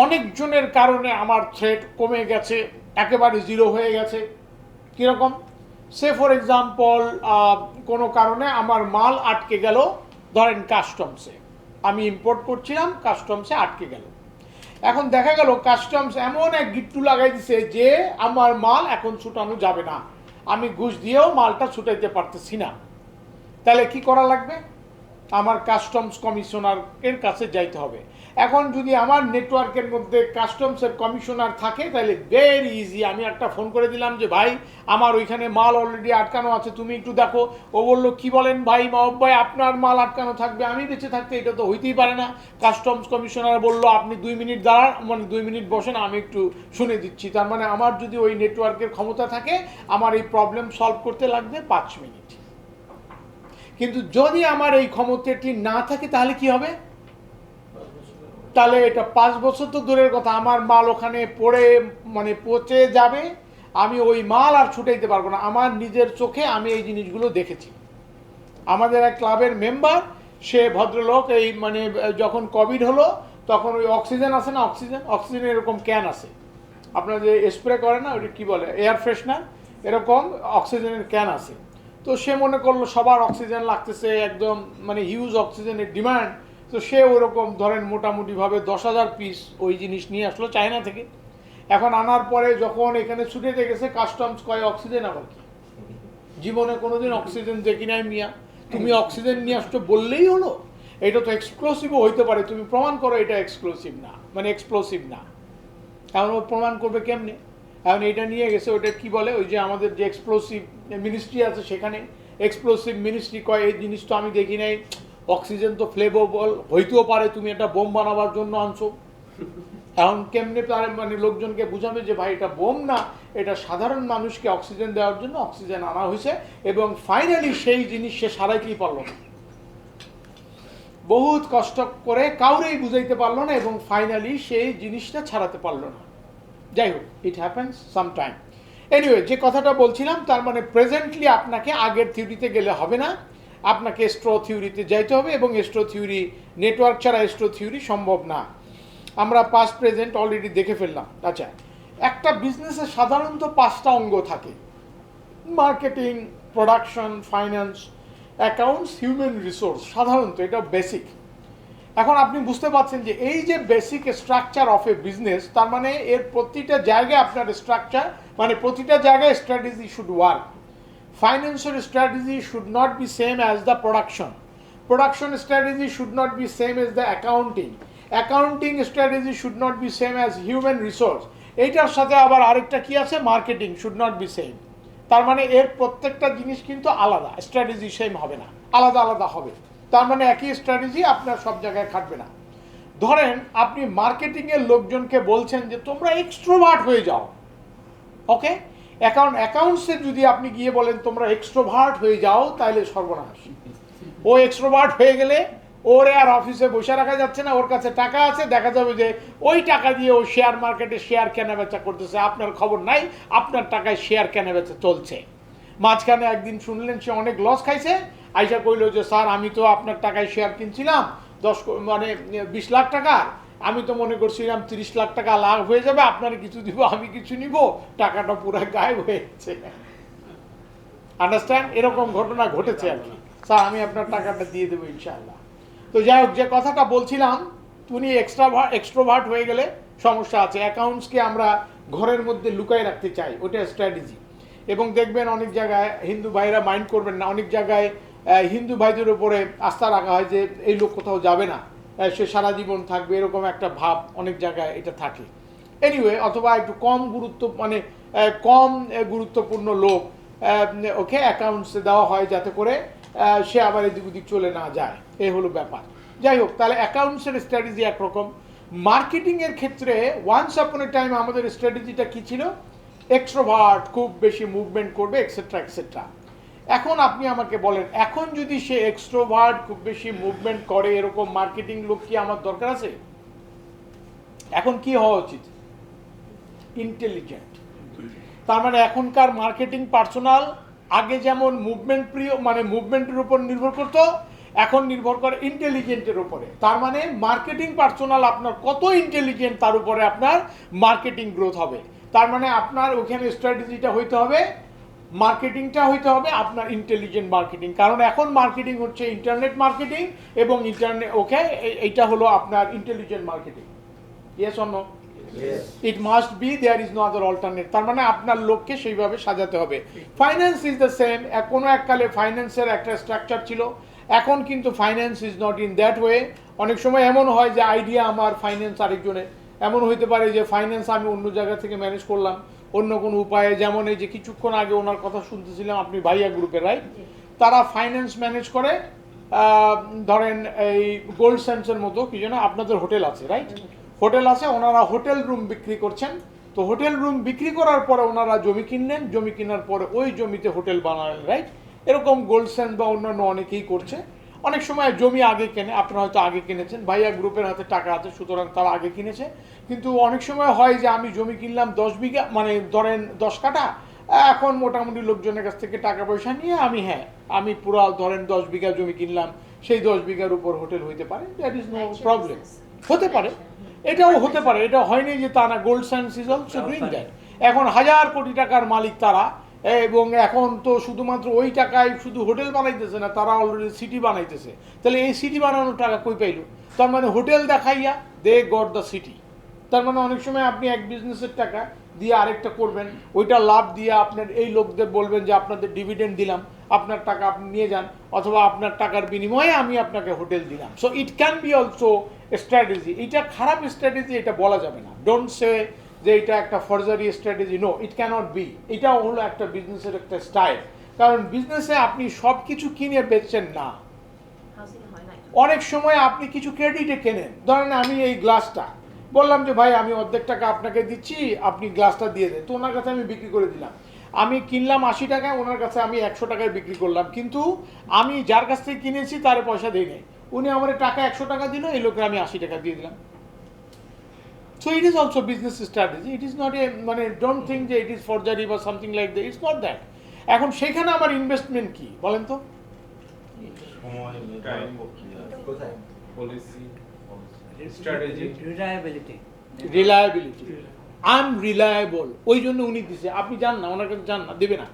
অনেকজনের কারণে আমার থ্রেট কমে গেছে, একেবারে জিরো হয়ে গেছে। কীরকম? সে ফর এক্সাম্পল, কোনো কারণে আমার মাল আটকে গেল, ধরেন কাস্টমসে, আমি ইম্পোর্ট করছিলাম, কাস্টমসে আটকে গেল। এখন দেখা গেল কাস্টমস এমন এক গিট্টু লাগাই দিছে যে আমার মাল এখন ছুটানো যাবে না, আমি ঘুষ দিয়েও মালটা ছুটাইতে পারতেছি না। তাহলে কি করা লাগবে? আমার কাস্টমস কমিশনার এর কাছে যাইতে হবে। এখন যদি আমার নেটওয়ার্কের মধ্যে কাস্টমসের কমিশনার থাকে তাহলে ভেরি ইজি, আমি একটা ফোন করে দিলাম যে ভাই আমার ওইখানে মাল অলরেডি আটকানো আছে, তুমি একটু দেখো। ও বললো কি বলেন ভাই, মাহবুব ভাই আপনার মাল আটকানো থাকবে আমি বেঁচে থাকতে? এটা তো হইতেই পারে না। কাস্টমস কমিশনার বললো আপনি 2 মিনিট দাঁড়ান, মানে 2 মিনিট বসেন, আমি একটু শুনে দিচ্ছি। তার মানে আমার যদি ওই নেটওয়ার্কের ক্ষমতা থাকে, আমার এই প্রবলেম সলভ করতে লাগবে 5 মিনিট। কিন্তু যদি আমার এই ক্ষমতাটি না থাকে তাহলে কি হবে? তাহলে এটা 5 বছর তো দূরের কথা, আমার মাল ওখানে পড়ে মানে পচে যাবে, আমি ওই মাল আর ছুটাইতে পারবো না। আমার নিজের চোখে আমি এই জিনিসগুলো দেখেছি। আমাদের এক ক্লাবের মেম্বার, সে ভদ্রলোক, এই মানে যখন কোভিড হলো তখন ওই অক্সিজেন আছে না, অক্সিজেন এরকম ক্যান আছে, আপনারা যে স্প্রে করে না, ওটা কি বলে, এয়ার ফ্রেশনার, এরকম অক্সিজেনের ক্যান আছে। তো সে মনে করলো সবার অক্সিজেন লাগতেছে, একদম মানে হিউজ অক্সিজেনের ডিমান্ড। তো সে ওরকম ধরেন মোটামুটিভাবে 10,000 পিস ওই জিনিস নিয়ে আসলো চায়না থেকে। এখন আনার পরে যখন এখানে ছুটেতে গেছে, কাস্টমস কয় অক্সিজেন আবার কি? জীবনে কোনোদিন অক্সিজেন দেখি নাই মিয়া, তুমি অক্সিজেন নিয়ে আসছো বললেই হলো? এটা তো এক্সপ্লোসিভও হইতে পারে, তুমি প্রমাণ করো এটা এক্সপ্লোসিভ না, মানে এক্সপ্লোসিভ না। এখন ও প্রমাণ করবে কেমনে? এখন এটা নিয়ে গেছে, ওটা কি বলে, ওই যে আমাদের যে এক্সপ্লোসিভ মিনিস্ট্রি আছে, সেখানে এক্সপ্লোসিভ মিনিস্ট্রি কয় এই জিনিস তো আমি দেখি নাই, অক্সিজেন তো ফ্লেভেবল হইতেও পারে, তুমি একটা বোম বানাবার জন্য আনছো। এখন কেমনে তার মানে লোকজনকে বুঝাবে যে ভাই এটা বোম না, এটা সাধারণ মানুষকে অক্সিজেন দেওয়ার জন্য অক্সিজেন আনা হয়েছে। এবং ফাইনালি সেই জিনিস সে সারাইতেই পারলো না, বহুত কষ্ট করে কাউরেই বুঝাইতে পারলো না, এবং ফাইনালি সেই জিনিসটা ছাড়াতে পারলো না। যাই হোক, ইট হ্যাপেন্স সামটাইম। এনিওয়ে, যে কথাটা বলছিলাম, তার মানে প্রেজেন্টলি আপনাকে আগের থিওরিতে গেলে হবে না, আপনাকে স্ট্র থিওরিতে যাইতে হবে, এবং স্ট্র থিওরি, নেটওয়ার্ক ছাড়া স্ট্র থিওরি সম্ভব না। আমরা পাস্ট প্রেজেন্ট অলরেডি দেখে ফেললাম। আচ্ছা, একটা বিজনেসে সাধারণত 5টা অঙ্গ থাকে: marketing, production, finance, accounts, human resource. সাধারণত এটা বেসিক। এখন আপনি বুঝতে পারছেন যে এই যে basic structure of A business, তার মানে এর প্রতিটা জায়গায় আপনার স্ট্রাকচার, মানে প্রতিটা জায়গায় strategy should work. Financial strategy should not be same as the production, production strategy should not be same as the accounting, accounting strategy should not be same as human resource. এইটার সাথে আবার আরেকটা কি আছে, marketing should not be same. তার মানে এর প্রত্যেকটা জিনিস কিন্তু আলাদা, স্ট্র্যাটেজি সেম হবে না, আলাদা আলাদা হবে। তার মানে একই স্ট্র্যাটেজি আপনার সব জায়গায় খাটবে না। ধরেন আপনি মার্কেটিংয়ের লোকজনকে বলছেন যে তোমরা এক্সট্রোভার্ট হয়ে যাও, ওকে? অ্যাকাউন্টসে যদি আপনি গিয়ে বলেন তোমরা এক্সট্রোভার্ট হয়ে যাও, তাহলে সর্বনাশ। ও এক্সট্রোভার্ট হয়ে গেলে ওরে আর অফিসে বসে রাখা যাচ্ছে না, ওর কাছে টাকা আছে, দেখা যাবে যে ওই টাকা দিয়ে ও শেয়ার মার্কেটে শেয়ার কেনাবেচা করতেছে, আপনার খবর নাই, আপনার টাকায় শেয়ার কেনাবেচা চলছে। মাঝখানে একদিন শুনলেন সে অনেক লস খাইছে, আইসা কইল যে স্যার আমি তো আপনার টাকায় শেয়ার কিনছিলাম 20 লাখ টাকা, আমি তো মনে করছিলাম 30 লাখ টাকা লাভ হয়ে যাবে, আপনার কিছু দিব, আমি কিছু নিব, টাকাটা পুরো গায়েব হয়ে গেছে। আন্ডারস্ট্যান্ড? এরকম ঘটনা ঘটেছে আর কি। স্যার আমি আপনার টাকাটা দিয়ে দেবো ইনশাআল্লাহ। তো যাই হোক, যে কথাটা বলছিলাম, উনি এক্সট্রোভার্ট হয়ে গেলে সমস্যা আছে। অ্যাকাউন্টসকে আমরা ঘরের মধ্যে লুকায় রাখতে চাই, ওটা স্ট্র্যাটেজি। এবং দেখবেন অনেক জায়গায়, হিন্দু ভাইরা মাইন্ড করবেন না, অনেক জায়গায় হিন্দু ভাইদের উপরে আস্থা রাখা হয় যে এই লোক কোথাও যাবে না, সে সারা জীবন থাকবে, এরকম একটা ভাব অনেক জায়গায় এটা থাকে। এনিওয়ে, অথবা একটু কম গুরুত্ব, মানে কম গুরুত্বপূর্ণ লোক ওকে অ্যাকাউন্টসে দেওয়া হয় যাতে করে সে আবার এদিক ওদিক চলে না যায়, এই হলো ব্যাপার। যাই হোক, তাহলে অ্যাকাউন্টসের স্ট্র্যাটেজি একরকম। মার্কেটিংয়ের ক্ষেত্রে ওয়ান্স আপন এ টাইম আমাদের স্ট্র্যাটেজিটা কী ছিল? এক্সট্রোভার্ট, খুব বেশি মুভমেন্ট করবে, এক্সেট্রা এক্সেট্রা। এখন আপনি আমাকে বলেন, এখন যদি সে এক্সট্রোভার্ট, খুব বেশি মুভমেন্ট করে, এরকম মার্কেটিং লোক কি আমার দরকার আছে? এখন কি হওয়া উচিত? ইন্টেলিজেন্ট। তার মানে এখনকার মার্কেটিং পার্সোনাল আগে যেমন মুভমেন্ট প্রিয়, মানে মুভমেন্টের উপর নির্ভর করতো, এখন নির্ভর করে ইন্টেলিজেন্টের উপরে। তার মানে মার্কেটিং পার্সোনাল আপনার কত ইন্টেলিজেন্ট, তার উপরে আপনার মার্কেটিং গ্রোথ হবে। তার মানে আপনার ওখানে স্ট্র্যাটেজিটা হইতে হবে, মার্কেটিংটা হইতে হবে আপনার ইন্টেলিজেন্ট মার্কেটিং। কারণ এখন মার্কেটিং হচ্ছে ইন্টারনেট মার্কেটিং, এবং ইন্টারনেট, ওকে, এইটা হলো আপনার intelligent marketing. Yes or no? It must be, there is no other alternate. তার মানে আপনার লোককে সেইভাবে সাজাতে হবে। Finance is the same. কোনো এককালে ফাইন্যান্সের একটা স্ট্রাকচার ছিল, এখন কিন্তু finance is not in that way. অনেক সময় এমন হয় যে আইডিয়া আমার, ফাইন্যান্স আরেকজনের। এমন হইতে পারে যে ফাইন্যান্স আমি অন্য জায়গা থেকে ম্যানেজ করলাম অন্য কোনো উপায়ে। যেমন এই যে কিছুক্ষণ আগে ওনার কথা শুনতেছিলাম, আপনি ভাইয়া গ্রুপের, রাইট? তারা ফাইন্যান্স ম্যানেজ করে, ধরেন এই গোল্ড সেন্সের মতো কি যেন আপনাদের হোটেল আছে, রাইট? হোটেল আছে, ওনারা হোটেল রুম বিক্রি করছেন। তো হোটেল রুম বিক্রি করার পরে ওনারা জমি কিনলেন, জমি কেনার পরে ওই জমিতে হোটেল বানালেন, রাইট? এরকম গোল্ড সেন্স বা অন্যান্য অনেকেই করছে। অনেক সময় জমি আগে কেনে, আপনারা হয়তো আগে কিনেছেন, ভাইয়া গ্রুপের হাতে টাকা আছে সুতরাং তারা আগে কিনেছে। কিন্তু অনেক সময় হয় যে আমি জমি কিনলাম 10 বিঘা, মানে ধরেন 10 কাঠা, এখন মোটামুটি লোকজনের কাছ থেকে টাকা পয়সা নিয়ে আমি পুরো ধরেন 10 বিঘা জমি কিনলাম, সেই 10 বিঘার উপর হোটেল হইতে পারে, দ্যাট ইজ নো প্রবলেম। হতে পারে, এটাও হতে পারে, এটা হয়নি যে তা না। Gold science is also doing that. এখন 1000 কোটি টাকার মালিক তারা, এবং এখন তো শুধুমাত্র ওই টাকায় শুধু হোটেল বানাইতেছে না, তারা অলরেডি সিটি বানাইতেছে। তাহলে এই সিটি বানানোর টাকা কই পাইল? তার মানে হোটেল দেখাইয়া দে গট দ্য সিটি। তার মানে অনেক সময় আপনি এক বিজনেসের টাকা দিয়ে আরেকটা করবেন, ওইটা লাভ দিয়ে আপনার এই লোকদের বলবেন যে আপনাদের ডিভিডেন্ড দিলাম, আপনার টাকা আপনি নিয়ে যান, অথবা আপনার টাকার বিনিময়ে আমি আপনাকে হোটেল দিলাম। So it can be also strategy. এটা খারাপ স্ট্র্যাটেজি এটা বলা যাবে না। ডোন্ট সে যে এটা একটা ফরজারি স্ট্র্যাটেজি, নো, ইট ক্যানট বি। এটাও হলো একটা বিজনেসের একটা স্টাইল। কারণ বিজনেসে আপনি সব কিছু কিনে বেচছেন না, অনেক সময় আপনি কিছু ক্রেডিটে কেনেন। ধরেন আমি এই গ্লাসটা বললাম যে ভাই আমি অর্ধেক টাকা আপনাকে দিচ্ছি, আপনি গ্লাসটা দিয়ে দেন। তো ওনার কাছে আমি বিক্রি করে দিলাম, আমি কিনলাম 80 টাকায়, ওনার কাছে আমি 100 টাকায় বিক্রি করলাম। কিন্তু আমি যার কাছ থেকে কিনেছি তার পয়সা দিই নাই, উনি আমার টাকা 100 টাকা দিল, এই লোকের আমি 80 টাকা দিয়ে দিলাম। So it is also business strategy. It is not a, মানে ডোন্ট থিঙ্ক যে ইট ইজ ফরজারি বা something like that, it's not that. এখন সেখানে আমার ইনভেস্টমেন্ট কি বলেন তো? সময়, মেধা, প্রক্রিয়া, policy, Strategy. Reliability. Reliability, unreliable, ওই জন্য উনি দিছে। আপনি যান না ওনার কাছে, যান না, দেবে না,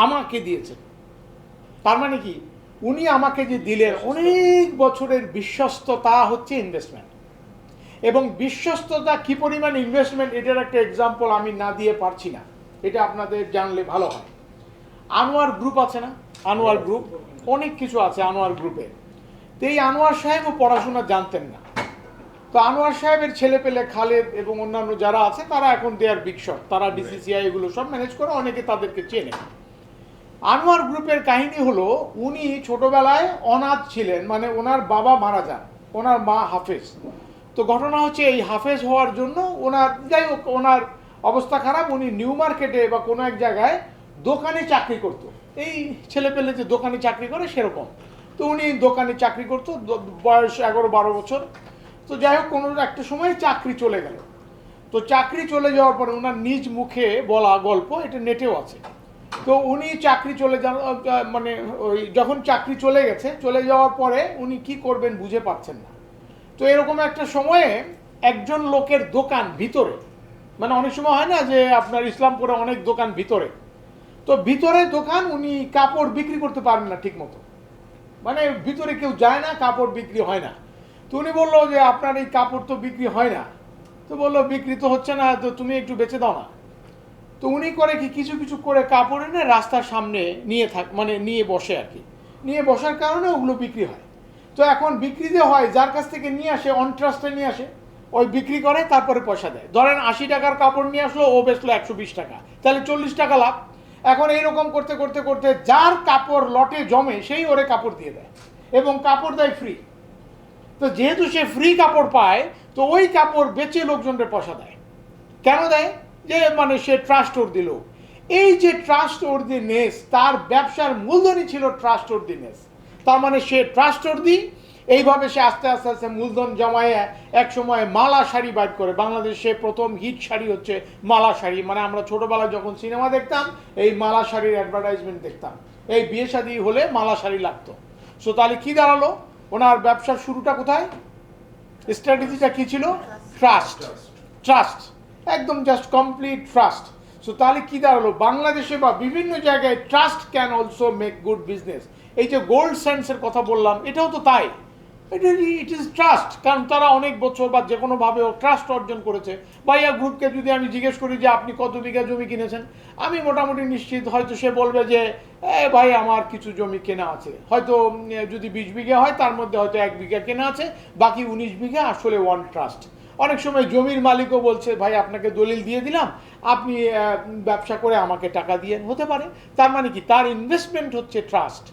আমাকে দিয়েছেন। তার মানে কি, উনি আমাকে যে দিলেন, অনেক বছরের বিশ্বস্ততা হচ্ছে ইনভেস্টমেন্ট। এবং বিশ্বস্ততা কি পরিমাণ ইনভেস্টমেন্ট, এটার একটা এক্সাম্পল আমি না দিয়ে পারছি না, এটা আপনাদের জানলে ভালো হয়। আনোয়ার গ্রুপ আছে না, আনোয়ার গ্রুপ, অনেক কিছু আছে আনোয়ার গ্রুপে। তো এই আনোয়ার সাহেবও পড়াশোনা জানতেন না। তো আনোয়ার সাহেবের ছেলে পেলে খালেদ এবং অন্যান্য যারা আছে তারা এখন দেয়ার বিগ শট, তারা ডিসিসিআই এগুলো সব ম্যানেজ করে, অনেকে তাদেরকে চেনে। আনোয়ার গ্রুপের কাহিনী হলো, উনি ছোটবেলায় অনাথ ছিলেন, মানে ওনার বাবা মারা যান, ওনার মা হাফেজ। তো ঘটনা হচ্ছে এই হাফেজ হওয়ার জন্য ওনার, যাই হোক ওনার অবস্থা খারাপ, উনি নিউ মার্কেটে বা কোনো এক জায়গায় দোকানে চাকরি করতো, এই ছেলে পেলে যে দোকানে চাকরি করে সেরকম। তো উনি দোকানে চাকরি করতো, বয়স 11-12 বছর। তো যাই হোক কোনো একটা সময় চাকরি চলে গেল। তো চাকরি চলে যাওয়ার পরে ওনার নিজ মুখে বলা গল্প, এটা নেটেও আছে। তো উনি চাকরি চলে যান, মানে ওই যখন চাকরি চলে গেছে, চলে যাওয়ার পরে উনি কি করবেন বুঝে পাচ্ছেন না। তো এরকম একটা সময়ে একজন লোকের দোকান ভিতরে, মানে অনেক সময় হয় না যে আপনার ইসলামপুরে অনেক দোকান ভিতরে, তো ভিতরে দোকান, উনি কাপড় বিক্রি করতে পারেন না ঠিক মতো, মানে ভিতরে কেউ যায় না, কাপড় বিক্রি হয় না। তো উনি বললো যে আপনার এই কাপড় তো বিক্রি হয় না। তো বললো বিক্রি তো হচ্ছে না, তো তুমি একটু বেচে দাও না। তো উনি করে কি, কিছু কিছু করে কাপড় এনে রাস্তার সামনে মানে নিয়ে বসে আর কি, নিয়ে বসার কারণে ওগুলো বিক্রি হয়। তো এখন বিক্রি যে হয়, যার কাছ থেকে নিয়ে আসে, অন ট্রাস্টে নিয়ে আসে, ওই বিক্রি করে তারপরে পয়সা দেয়। ধরেন 80 টাকার কাপড় নিয়ে আসলো, ও বেচলো 120 টাকা, তাহলে 40 টাকা লাভ। এখন এইরকম করতে করতে করতে যার কাপড় লটে জমে সেই ওরে কাপড় দিয়ে দেয়, এবং কাপড় দেয় ফ্রি। তো যেহেতু সে ফ্রি কাপড় পায়, তো ওই কাপড় বেচে লোকজনকে পয়সা দেয়। কেন দেয়? যে মানে সে ট্রাস্ট ওর দিল। এই যে ট্রাস্ট ওর্দিনেস, তার ব্যবসার মূলধনই ছিল ট্রাস্ট ওর্দিনেস। তার মানে সে ট্রাস্ট ওর্দি, এইভাবে সে আস্তে আস্তে আস্তে মূলধন জমায়ে এক সময় মালা শাড়ি বাইর করে। বাংলাদেশে প্রথম হিট শাড়ি হচ্ছে মালা শাড়ি, মানে আমরা ছোটবেলায় যখন সিনেমা দেখতাম এই মালা শাড়ির অ্যাডভার্টাইজমেন্ট দেখতাম, এই বিয়ে শাদী হলে মালা শাড়ি লাগতো। সো তাহলে কি দাঁড়ালো, ওনার ব্যবসার শুরুটা কোথায়, স্ট্র্যাটেজিটা কি ছিল? ট্রাস্ট, ট্রাস্ট, একদম জাস্ট কমপ্লিট ট্রাস্ট। সো তাহলে কি দাঁড়ালো, বাংলাদেশে বা বিভিন্ন জায়গায় trust can also make good business. এই যে গোল্ড স্যান্ডসের কথা বললাম, এটাও তো তাই, ইট ইজ ট্রাস্ট, কারণ তারা অনেক বছর বা যে কোনোভাবে ট্রাস্ট অর্জন করেছে। ভাইয়া গ্রুপকে যদি আমি জিজ্ঞেস করি যে আপনি কত বিঘা জমি কিনেছেন, আমি মোটামুটি নিশ্চিত হয়তো সে বলবে যে ভাই আমার কিছু জমি কেনা আছে, হয়তো যদি 20 বিঘা হয় তার মধ্যে হয়তো 1 বিঘা কেনা আছে, বাকি 19 বিঘা আসলে ওয়ান ট্রাস্ট। অনেক সময় জমির মালিকও বলছে ভাই আপনাকে দলিল দিয়ে দিলাম, আপনি ব্যবসা করে আমাকে টাকা দিয়ে, হতে পারে। তার মানে কি, তার ইনভেস্টমেন্ট হচ্ছে ট্রাস্ট।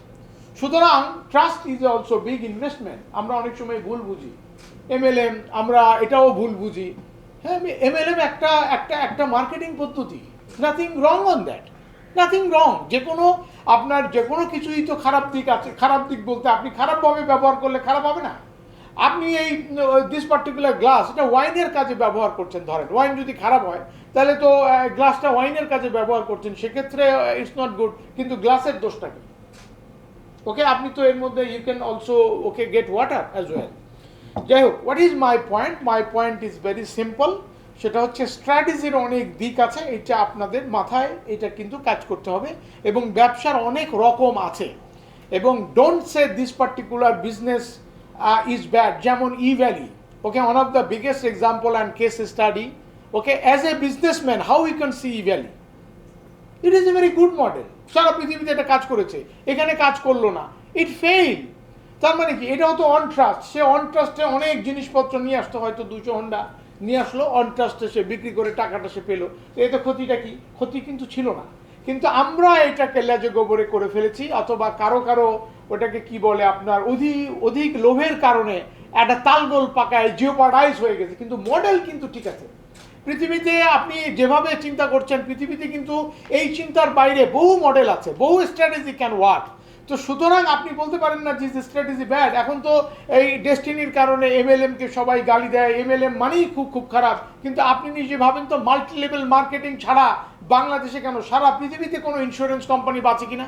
সুতরাং trust is also big investment. আমরা অনেক সময় ভুল বুঝি, এমএলএম, আমরা এটাও ভুল বুঝি। হ্যাঁ, এমএলএম একটা একটা একটা মার্কেটিং পদ্ধতি, nothing wrong on that, nothing wrong. যে কোনো আপনার যে কোনো কিছুই তো খারাপ দিক আছে। খারাপ দিক বলতে আপনি খারাপভাবে ব্যবহার করলে খারাপ হবে না। আপনি এই দিস পার্টিকুলার গ্লাস, এটা ওয়াইনের কাজে ব্যবহার করছেন, ধরেন ওয়াইন যদি খারাপ হয় তাহলে তো গ্লাসটা ওয়াইনের কাজে ব্যবহার করছেন, সেক্ষেত্রে ইটস নট গুড। কিন্তু গ্লাসের দোষটা কি? ওকে, আপনি তো এর মধ্যে you can also okay get water as well. যাই হোক, what is my point? My point is very simple, সেটা হচ্ছে স্ট্র্যাটেজির অনেক দিক আছে, এটা আপনাদের মাথায় এটা কিন্তু কাজ করতে হবে, এবং ব্যবসার অনেক রকম আছে। এবং don't say this particular business is bad. যেমন Evaly, okay, one of the biggest example and case study. Okay, as a businessman how you can see Evaly? It is a very good model. সারা পৃথিবীতে এটা কাজ করেছে, এখানে কাজ করলো না, ইট ফেইল। তার মানে কি, এটাও তো অন ট্রাস্ট। সে অন ট্রাস্টে অনেক জিনিসপত্র নিয়ে আসতো, হয়তো 200 হোন্ডা নিয়ে আসলো, অন ট্রাস্টে সে বিক্রি করে টাকাটা সে পেলো। তো এতে ক্ষতিটা কি? ক্ষতি কিন্তু ছিল না। কিন্তু আমরা এটাকে লেজে গোবরে করে ফেলেছি, অথবা কারো কারো ওটাকে কি বলে আপনার অধিক লোভের কারণে একটা তালগোল পাকায় জিওপার্ডাইজ হয়ে গেছে। কিন্তু মডেল কিন্তু ঠিক আছে। পৃথিবীতে আপনি যেভাবে চিন্তা করছেন, পৃথিবীতে কিন্তু এই চিন্তার বাইরে বহু মডেল আছে, বহু স্ট্র্যাটেজি ক্যান ওয়ার্ক। তো সুতরাং আপনি বলতে পারেন না যে স্ট্র্যাটেজি ব্যাড। এখন তো এই ডেস্টিনির কারণে এমএলএমকে সবাই গালি দেয়, এমএলএম মানেই খুব খুব খারাপ। কিন্তু আপনি নিজে ভাবেন তো, মাল্টি লেভেল মার্কেটিং ছাড়া বাংলাদেশে কেন, সারা পৃথিবীতে কোনো ইন্স্যুরেন্স কোম্পানি বাঁচে কিনা?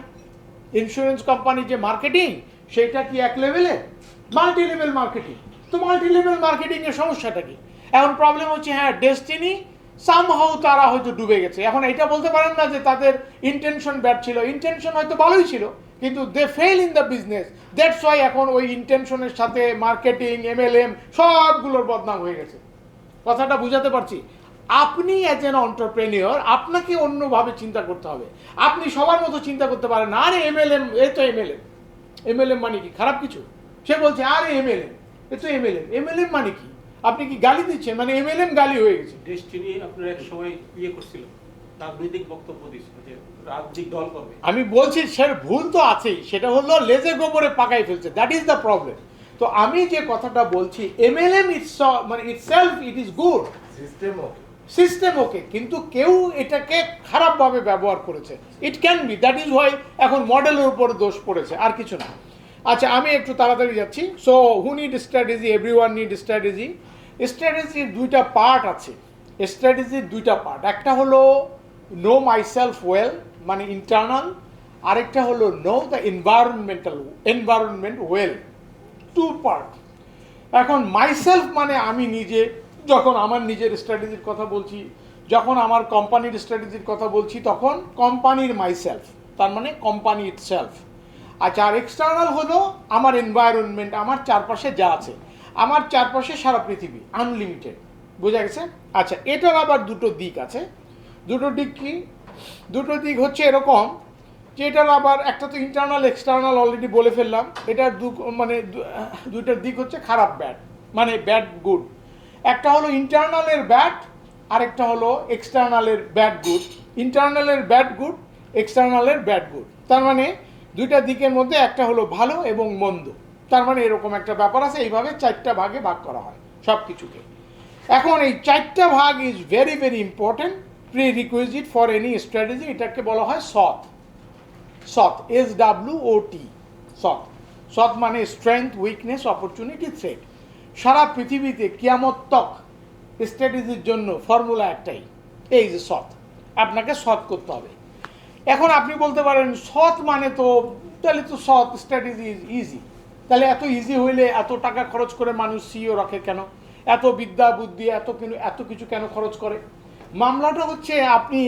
ইন্স্যুরেন্স কোম্পানি যে মার্কেটিং, সেইটা কি এক লেভেলে? Multi level marketing. তো মাল্টি লেভেল মার্কেটিং এর সমস্যাটা কি? এখন প্রবলেম হচ্ছে হ্যাঁ ডেস্টিনি সামহাউ তারা হয়তো ডুবে গেছে। এখন এটা বলতে পারেন না যে তাদের ইন্টেনশন ব্যাড ছিল, ইন্টেনশন হয়তো ভালোই ছিল, কিন্তু they fail in the business. That's why এখন ওই ইন্টেনশনের সাথে মার্কেটিং MLM সবগুলোর বদনাম হয়ে গেছে। কথাটা বুঝাতে পারছি? আপনি অ্যাজ এন এন্টারপ্রেনিয়র আপনাকে অন্যভাবে চিন্তা করতে হবে। আপনি সবার মতো চিন্তা করতে পারেন না, আরে MLM এ তো MLM মানে কি খারাপ কিছু? সে বলছে আরে MLM এ তো MLM মানে কি? আপনি কি গালি দিচ্ছেন? মানে MLM গালি হয়ে গেছে। ডেস্টিনি আপনার এক সময় করছিল, রাজনৈতিক বক্তব্য দিচ্ছিল যে রাজনৈতিক দল করবে। আমি বলছি সে ভুল তো আছেই, সেটা হলো লেজে গোবরে পাকাই ফেলছে, দ্যাট ইজ দ্য প্রবলেম। তো আমি যে কথাটা বলছি MLM মানে itself it is good, system ওকে, কিন্তু কেউ এটাকে খারাপভাবে ব্যবহার করেছে। It can be, that is Y এখন মডেলের উপরে দোষ পড়েছে, আর কিছু না। আচ্ছা আমি একটু তাড়াতাড়ি যাচ্ছি। So who need strategy? Everyone need strategy. স্ট্র্যাটেজির দুইটা পার্ট আছে। স্ট্র্যাটেজির দুইটা পার্ট, একটা হলো নো মাইসেলফ ওয়েল মানে ইন্টারনাল, আরেকটা হলো know the environment well, two part. এখন মাইসেলফ মানে আমি নিজে, যখন আমার নিজের স্ট্র্যাটেজির কথা বলছি, যখন আমার কোম্পানির স্ট্র্যাটেজির কথা বলছি, তখন কোম্পানির মাইসেলফ, তার মানে কোম্পানি ইটসেলফ। আচ্ছা, আর এক্সটার্নাল হলো আমার এনভায়রনমেন্ট, আমার চারপাশে যা আছে, আমার চারপাশে সারা পৃথিবী আনলিমিটেড। বোঝা গেছে? আচ্ছা, এটার আবার দুটো দিক আছে। দুটো দিক কি? দুটো দিক হচ্ছে এরকম যে এটার আবার একটা তো ইন্টারনাল এক্সটার্নাল অলরেডি বলে ফেললাম। এটার দুইটার দিক হচ্ছে খারাপ ব্যাড, মানে ব্যাড গুড। একটা হলো ইন্টারনালের ব্যাড, আরেকটা হলো এক্সটার্নালের ব্যাড গুড। ইন্টারনালের ব্যাড গুড, এক্সটার্নালের ব্যাড গুড, তার মানে দুইটা দিকের মধ্যে একটা হলো ভালো এবং মন্দ। তার মানে এরকম একটা ব্যাপার আছে। এইভাবে চারটা ভাগে ভাগ করা হয় সব কিছুকে। এখন এই চারটা ভাগ is very very important, pre requisite for any strategy. এটাকে বলা হয় SWOT। SWOT, SWOT। SWOT মানে স্ট্রেংথ, উইকনেস, অপরচুনিটি, থ্রেট। সারা পৃথিবীতে কিয়ামত তক স্ট্র্যাটেজির জন্য ফর্মুলা একটাই, এই যে SWOT। আপনাকে SWOT করতে হবে। এখন আপনি বলতে পারেন SWOT মানে তো তাহলে তো SWOT স্ট্র্যাটেজি ইজ ইজি। তাহলে এত ইজি হইলে এত টাকা খরচ করে মানুষ সিইও রাখে কেন? এত বিদ্যা বুদ্ধি এত কিছু কেন খরচ করে? মামলাটা হচ্ছে আপনি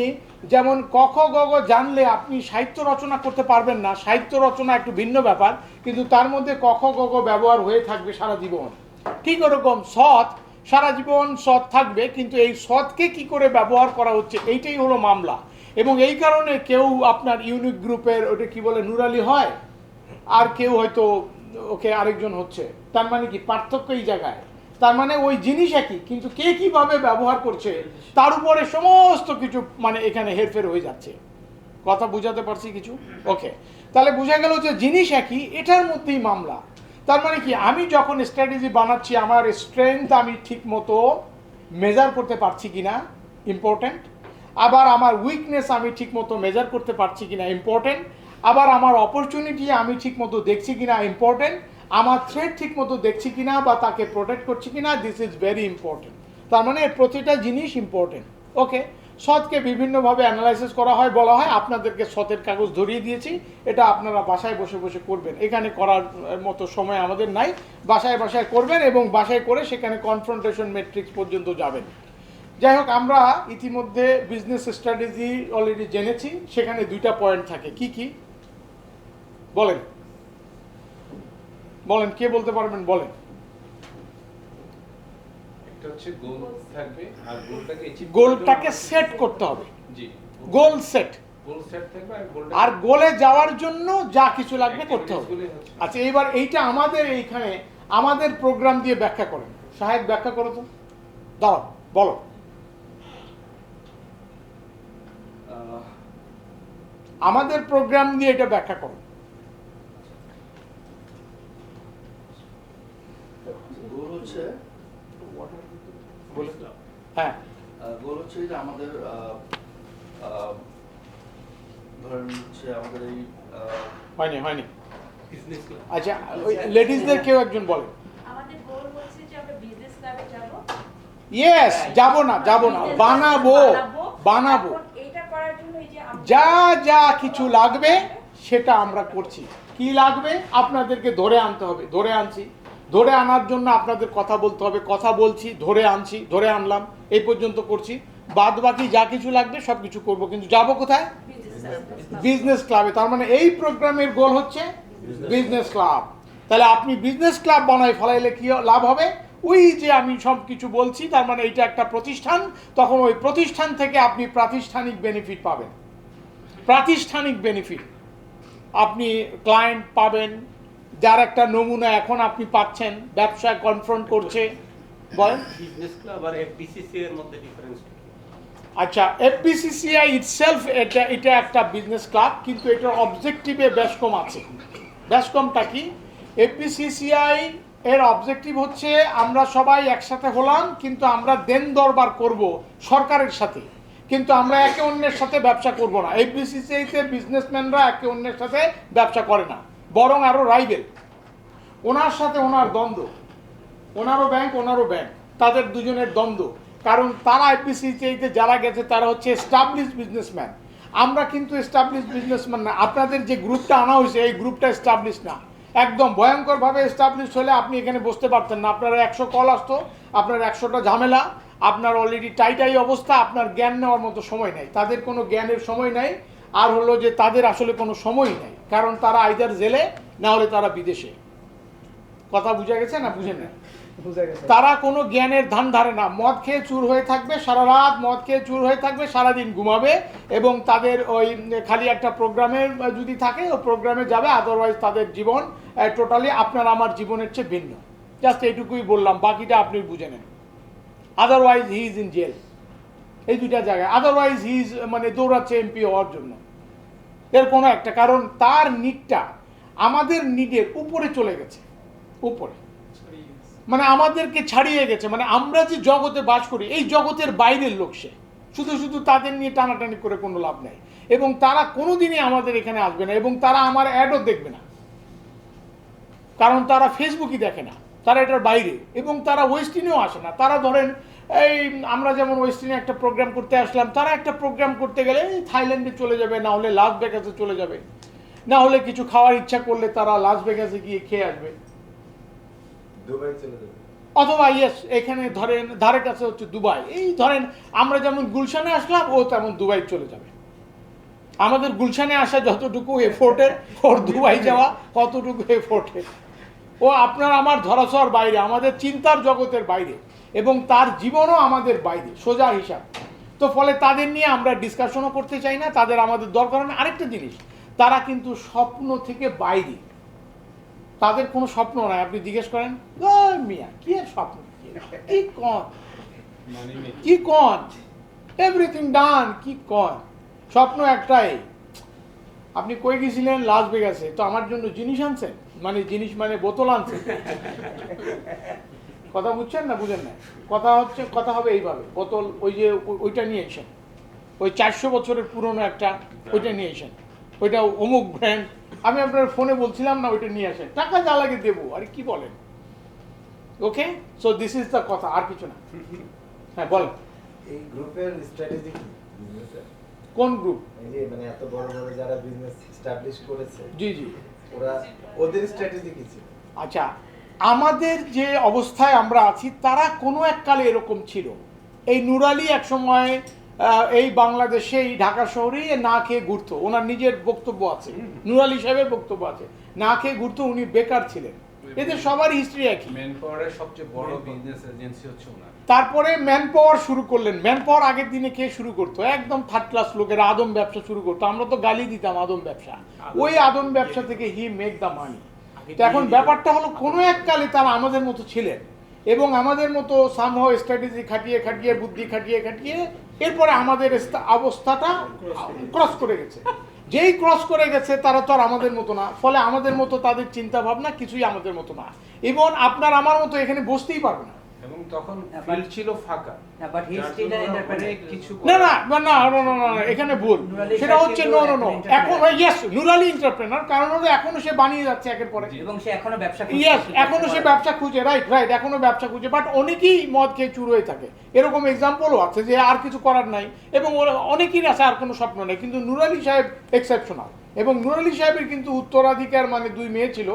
যেমন ক খ গ ঘ জানলে আপনি সাহিত্য রচনা করতে পারবেন না। সাহিত্য রচনা একটু ভিন্ন ব্যাপার, কিন্তু তার মধ্যে ক খ গ ঘ ব্যবহার হয়ে থাকবে সারা জীবন। ঠিক ওরকম SWOT সারা জীবন SWOT থাকবে, কিন্তু এই SWOTকে কি করে ব্যবহার করা হচ্ছে এইটাই হলো মামলা। এবং এই কারণে কেউ আপনার ইউনিক গ্রুপের ওটা কি বলে নুরালি হয়, আর কেউ হয়তো ওকে আরেকজন হচ্ছে। তার মানে কি পার্থক্য এই জায়গায়? তার মানে ওই জিনিস একই, কিন্তু কে কিভাবে ব্যবহার করছে তার উপরে সমস্ত কিছু মানে এখানে হেরফের হয়ে যাচ্ছে। কথা বুঝাতে পারছি কিছু? ওকে, তাহলে বোঝা গেল যে জিনিস একই, এটার মধ্যেই মামলা। তার মানে কি আমি যখন স্ট্র্যাটেজি বানাচ্ছি, আমার স্ট্রেংথ আমি ঠিক মতো মেজার করতে পারছি কিনা ইম্পর্টেন্ট, আবার আমার উইকনেস আমি ঠিক মতো মেজার করতে পারছি কিনা ইম্পর্টেন্ট, আবার আমার অপরচুনিটি আমি ঠিক মতো দেখছি কিনা ইম্পর্টেন্ট, আমার থ্রেট ঠিক মতো দেখছি কিনা বা তাকে প্রোটেক্ট করছি কিনা, দিস ইজ ভেরি ইম্পর্টেন্ট। তার মানে প্রতিটা জিনিস ইম্পর্টেন্ট। ওকে, SWOTকে বিভিন্নভাবে অ্যানালাইসিস করা হয়, বলা হয়। আপনাদেরকে SWOTের কাগজ ধরিয়ে দিয়েছি, এটা আপনারা বাসায় বসে বসে করবেন। এখানে করার মতো সময় আমাদের নাই, বাসায় বাসায় করবেন এবং বাসায় করে সেখানে কনফ্রন্টেশন ম্যাট্রিক্স পর্যন্ত যাবেন। যাই হোক, আমরা ইতিমধ্যে বিজনেস স্ট্র্যাটেজি অলরেডি জেনেছি। সেখানে দুইটা পয়েন্ট থাকে। কি কি বলেন বলেন, কে বলতে পারবেন? বলেন। একটা হচ্ছে গোল থাকবে, আর গোলটাকে সেট করতে হবে। জি, গোল সেট, গোল সেট থাকবে, আর গোলটা আর গোলে যাওয়ার জন্য যা কিছু লাগবে করতে হবে। activities গুলি হচ্ছে। আচ্ছা, এইবার এইটা আমাদের এইখানে আমাদের প্রোগ্রাম দিয়ে ব্যাখ্যা করেন। সাহেব ব্যাখ্যা করো তো, দাঁড়াও, বলো। আমাদের প্রোগ্রাম দিয়ে এটা ব্যাখ্যা করো। গোল হচ্ছে হ্যাঁ, গোল হচ্ছে যে আমাদের ধরেন হচ্ছে আমাদের এই হয়নি। Business club. আচ্ছা, ওই লেডিসদের কেউ একজন বলেন। আমাদের গোল হচ্ছে যে আমরা বিজনেস ক্লাবে যাব। ইয়েস, যাব না, বানাবো। এখন এটা করার জন্য এই যে যা যা কিছু লাগবে সেটা আমরা করছি। কি লাগবে আপনাদেরকে ধরে আনতে হবে, ধরে আনছি। ধরে আনার জন্য আপনাদের কথা বলতে হবে, কথা বলছি, ধরে আনছি, ধরে আনলাম, এই পর্যন্ত করছি, বাদ বাকি যা কিছু লাগবে সব কিছু করবো, কিন্তু যাবো কোথায়? বিজনেস ক্লাবে। তার মানে এই প্রোগ্রামের গোল হচ্ছে বিজনেস ক্লাব। তাহলে আপনি বিজনেস ক্লাব বানাই ফেলাইলে কি লাভ হবে? ওই যে আমি সব কিছু বলছি, তার মানে এইটা একটা প্রতিষ্ঠান, তখন ওই প্রতিষ্ঠান থেকে আপনি প্রাতিষ্ঠানিক বেনিফিট পাবেন। প্রাতিষ্ঠানিক বেনিফিট আপনি ক্লায়েন্ট পাবেন, যার একটা নমুনা এখন আপনি পাচ্ছেন, ব্যবসায় কনফ্রন্ট করছে। বলেন। বিজনেস ক্লাব আর এফবিসিসি এর মধ্যে ডিফারেন্স কি? আচ্ছা, এফবিসিসিআই ইটসেলফ এটা একটা বিজনেস ক্লাব, কিন্তু এটার অবজেক্টিভে বেশকম আছে। বেশকমটা কি? এফবিসিসিআই এর অবজেক্টিভ হচ্ছে আমরা সবাই একসাথে হলাম, কিন্তু আমরা দেন দরবার করব সরকারের সাথে, কিন্তু আমরা একে অন্যের সাথে ব্যবসা করব না। এফবিসিসিআইতে বিজনেসম্যানরা একে অন্যের সাথে ব্যবসা করে না, বরং আরও রাইভেল। ওনার সাথে ওনার দ্বন্দ্ব, ওনারও ব্যাংক, তাদের দুজনের দ্বন্দ্ব। কারণ তারা এফবিসিসিআইতে যারা গেছে তারা হচ্ছে এস্টাবলিশ বিজনেসম্যান, আমরা কিন্তু এস্টাবলিশ বিজনেসম্যান না। আপনাদের যে গ্রুপটা আনা হয়েছে এই গ্রুপটা এস্টাবলিশ না, একদম ভয়ঙ্করভাবে এস্টাবলিশ হলে আপনি এখানে বসতে পারতেন না। আপনার 100 কল আসতো, আপনার 100টা ঝামেলা, আপনার অলরেডি টাইটাই অবস্থা, আপনার জ্ঞান নেওয়ার মতো সময় নেই। তাদের কোনো জ্ঞানের সময় নেই, আর হলো যে তাদের আসলে কোনো সময়ই নেই, কারণ তারা আইদার জেলে না হলে তারা বিদেশে। কথা বুঝা গেছে না বুঝেন না? তারা কোনো জ্ঞানের ধান ধারে না, মদ খেয়ে চুর হয়ে থাকবে সারা রাত, মদ খেয়ে চুর হয়ে থাকবে, সারাদিন ঘুমাবে, এবং তাদের ওই খালি একটা প্রোগ্রামের যদি থাকে ওই প্রোগ্রামে যাবে, আদারওয়াইজ তাদের জীবন টোটালি আপনার আমার জীবনের চেয়ে ভিন্ন। জাস্ট এইটুকুই বললাম, বাকিটা আপনি বুঝে নেন। Otherwise he is in jail, এই দুইটা জায়গায়। আদারওয়াইজ হি ইজ মানে দৌড়াচ্ছে এমপি হওয়ার জন্য, এর কোনো একটা কারণ। তার নিডটা আমাদের নিডের উপরে চলে গেছে, উপরে মানে আমাদেরকে ছাড়িয়ে গেছে। মানে আমরা যে জগতে বাস করি এই জগতের বাইরের লোক সে, শুধু তাদের নিয়ে টানাটানি করে কোনো লাভ নেই। এবং তারা কোনোদিনই আমাদের এখানে আসবে না, এবং তারা আমার অ্যাডও দেখবে না, কারণ তারা ফেসবুকই দেখে না, তারা এটার বাইরে। এবং তারা ওয়েস্টিনেও আসে না। তারা ধরেন এই আমরা যেমন ওয়েস্টিনে একটা প্রোগ্রাম করতে আসলাম, তারা একটা প্রোগ্রাম করতে গেলে থাইল্যান্ডে চলে যাবে, না হলে লাস ভেগাসে চলে যাবে, না হলে কিছু খাওয়ার ইচ্ছা করলে তারা লাস ভেগাসে গিয়ে খেয়ে আসবে, দুবাই চলে যাবে, অথবা ইয়েস এখানে ধরেন ধারে কাছে হচ্ছে দুবাই। এই ধরেন আমরা যেমন গুলশানে আসলাম, ও তেমন দুবাই চলে যাবে। আমাদের গুলশানে আসা যতটুকু এফোর্টের, ওর দুবাই যাওয়া কতটুকু এফোর্টের। ও আপনার আমার ধরাছোঁয়ার বাইরে, আমাদের চিন্তার জগতের বাইরে, এবং তার জীবনও আমাদের বাইরে, সোজা হিসাব। তো ফলে তাদের নিয়ে আমরা ডিসকাশনও করতে চাই না, তাদের আমাদের দরকার না। আরেকটা জিনিস, তারা কিন্তু স্বপ্ন থেকে বাইরে, তাদের কোনো স্বপ্ন নাই। আপনি জিজ্ঞেস করেন মিয়া কি আর স্বপ্ন, কি কন এভরিথিং ডান, কি কন, স্বপ্ন একটাই। আপনি কই গেছিলেন? লাস ভেগাসে। তো আমার জন্য জিনিস আনছেন, মানে জিনিস মানে বোতল আনছেন। কথা বুঝছেন না বুঝেন না? কথা হবে এইভাবে, বোতল ওই যে ওইটা নিয়ে এসেন, ওই 400 বছরের পুরনো একটা, ওইটা নিয়ে এসেন, ওইটা অমুক ব্র্যান্ড। আমি আপনার ফোনে বলছিলাম না ওইটা নিয়ে আসেন, টাকা যা লাগে দেবো। আরে কি বলেন? ওকে, সো দিস ইজ দ্য কথা, আর কিছু না। হ্যাঁ বলেন। এই গ্রুপের স্ট্র্যাটেজি কি? কোন গ্রুপ? এই যে মানে এত বড় বড় যারা বিজনেস এস্টাবলিশ করেছে, জি জি, ওরা ওদের স্ট্র্যাটেজি কি ছিল? আচ্ছা, আমাদের যে অবস্থায় আমরা আছি তারা কোনো এককালে এরকম ছিল। এই নুর আলী এক সময় এই বাংলাদেশে এই ঢাকা শহরে না খেয়ে ঘুরতো, ওনার নিজের বক্তব্য আছে, নুর আলী সাহেবের বক্তব্য আছে, না খেয়ে ঘুরতো, উনি বেকার ছিলেন। এদের সবারই হিস্ট্রি একই। ম্যান পাওয়ারের সবচেয়ে বড় বিজনেস এজেন্সি হচ্ছে ওনার। তারপরে ম্যান পাওয়ার শুরু করলেন। ম্যান পাওয়ার আগের দিনে কে শুরু করতো? একদম থার্ড ক্লাস লোকেরা আদম ব্যবসা শুরু করতো। আমরা তো গালি দিতাম আদম ব্যবসা, ওই আদম ব্যবসা থেকে হি মেক দ্য মানি। তো এখন ব্যাপারটা হলো কোনো এককালে তারা আমাদের মতো ছিলেন, এবং আমাদের মতো সামহাও স্ট্র্যাটেজি খাটিয়ে খাটিয়ে, বুদ্ধি খাটিয়ে খাটিয়ে, এরপরে আমাদের অবস্থাটা ক্রস করে গেছে। যেই ক্রস করে গেছে তারা তো আর আমাদের মতো না, ফলে আমাদের মতো তাদের চিন্তা ভাবনা কিছুই আমাদের মতো না। এবং আপনার আমার মতো এখানে বসতেই পারবে না। এবং তখন ফিল্ড ছিল ফাঁকা, but he still an entrepreneur. অনেক কিছু না না না না না না, এখানে ভুল। সেটা হচ্ছে নো নো নো, এখন ইয়েস নুর আলী এন্টারপ্রেনার, কারণ হলো এখনো সে বানিয়ে যাচ্ছে একের পরে। এবং সে এখনো ব্যবসা করছে। ইয়েস, এখনো সে ব্যবসা খুঁজে, রাইট রাইট, এখনো ব্যবসা খুঁজে, বাট অনেকেই মদ খেয়ে চুর হয়ে থাকে। এরকম এক্সাম্পলও আছে যে আর কিছু করার নাই, এবং অনেকেই আছে আর কোনো স্বপ্ন নেই। কিন্তু নুর আলী সাহেব এক্সেপশনাল, এবং নুর আলী সাহেবের কিন্তু উত্তরাধিকার মানে 2 মেয়ে ছিল,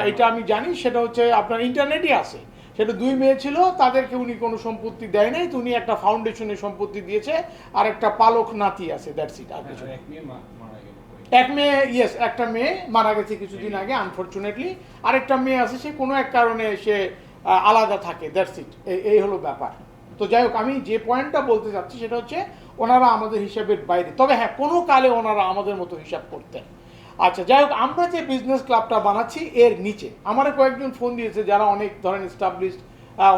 এটা আমি জানি, সেটা হচ্ছে আপনার ইন্টারনেটই আছে। সেটা 2 মেয়ে ছিল, তাদেরকে উনি কোনো সম্পত্তি দেয় নাই, তো উনি একটা ফাউন্ডেশনের সম্পত্তি দিয়েছে, আর একটা পালক নাতি আছে, দ্যাটস ইট, আর কিছু না। এক মেয়ে মারা গেল। এক মেয়ে, ইয়েস, একটা মেয়ে মারা গেছে কিছুদিন আগে আনফরচুনেটলি, আরেকটা মেয়ে আছে, সে কোনো এক কারণে সে আলাদা থাকে, দ্যাটস ইট। এই হলো ব্যাপার। তো যাই হোক, আমি যে পয়েন্টটা বলতে চাচ্ছি সেটা হচ্ছে ওনারা আমাদের হিসাবের বাইরে, তবে হ্যাঁ কোনো কালে ওনারা আমাদের মতো হিসাব করতেন। আচ্ছা, যাই হোক, আমরা যে বিজনেস ক্লাবটা বানাচ্ছি এর নিচে আমার কয়েকজন ফোন দিয়েছে যারা অনেক ধরেন এস্টাবলিশড,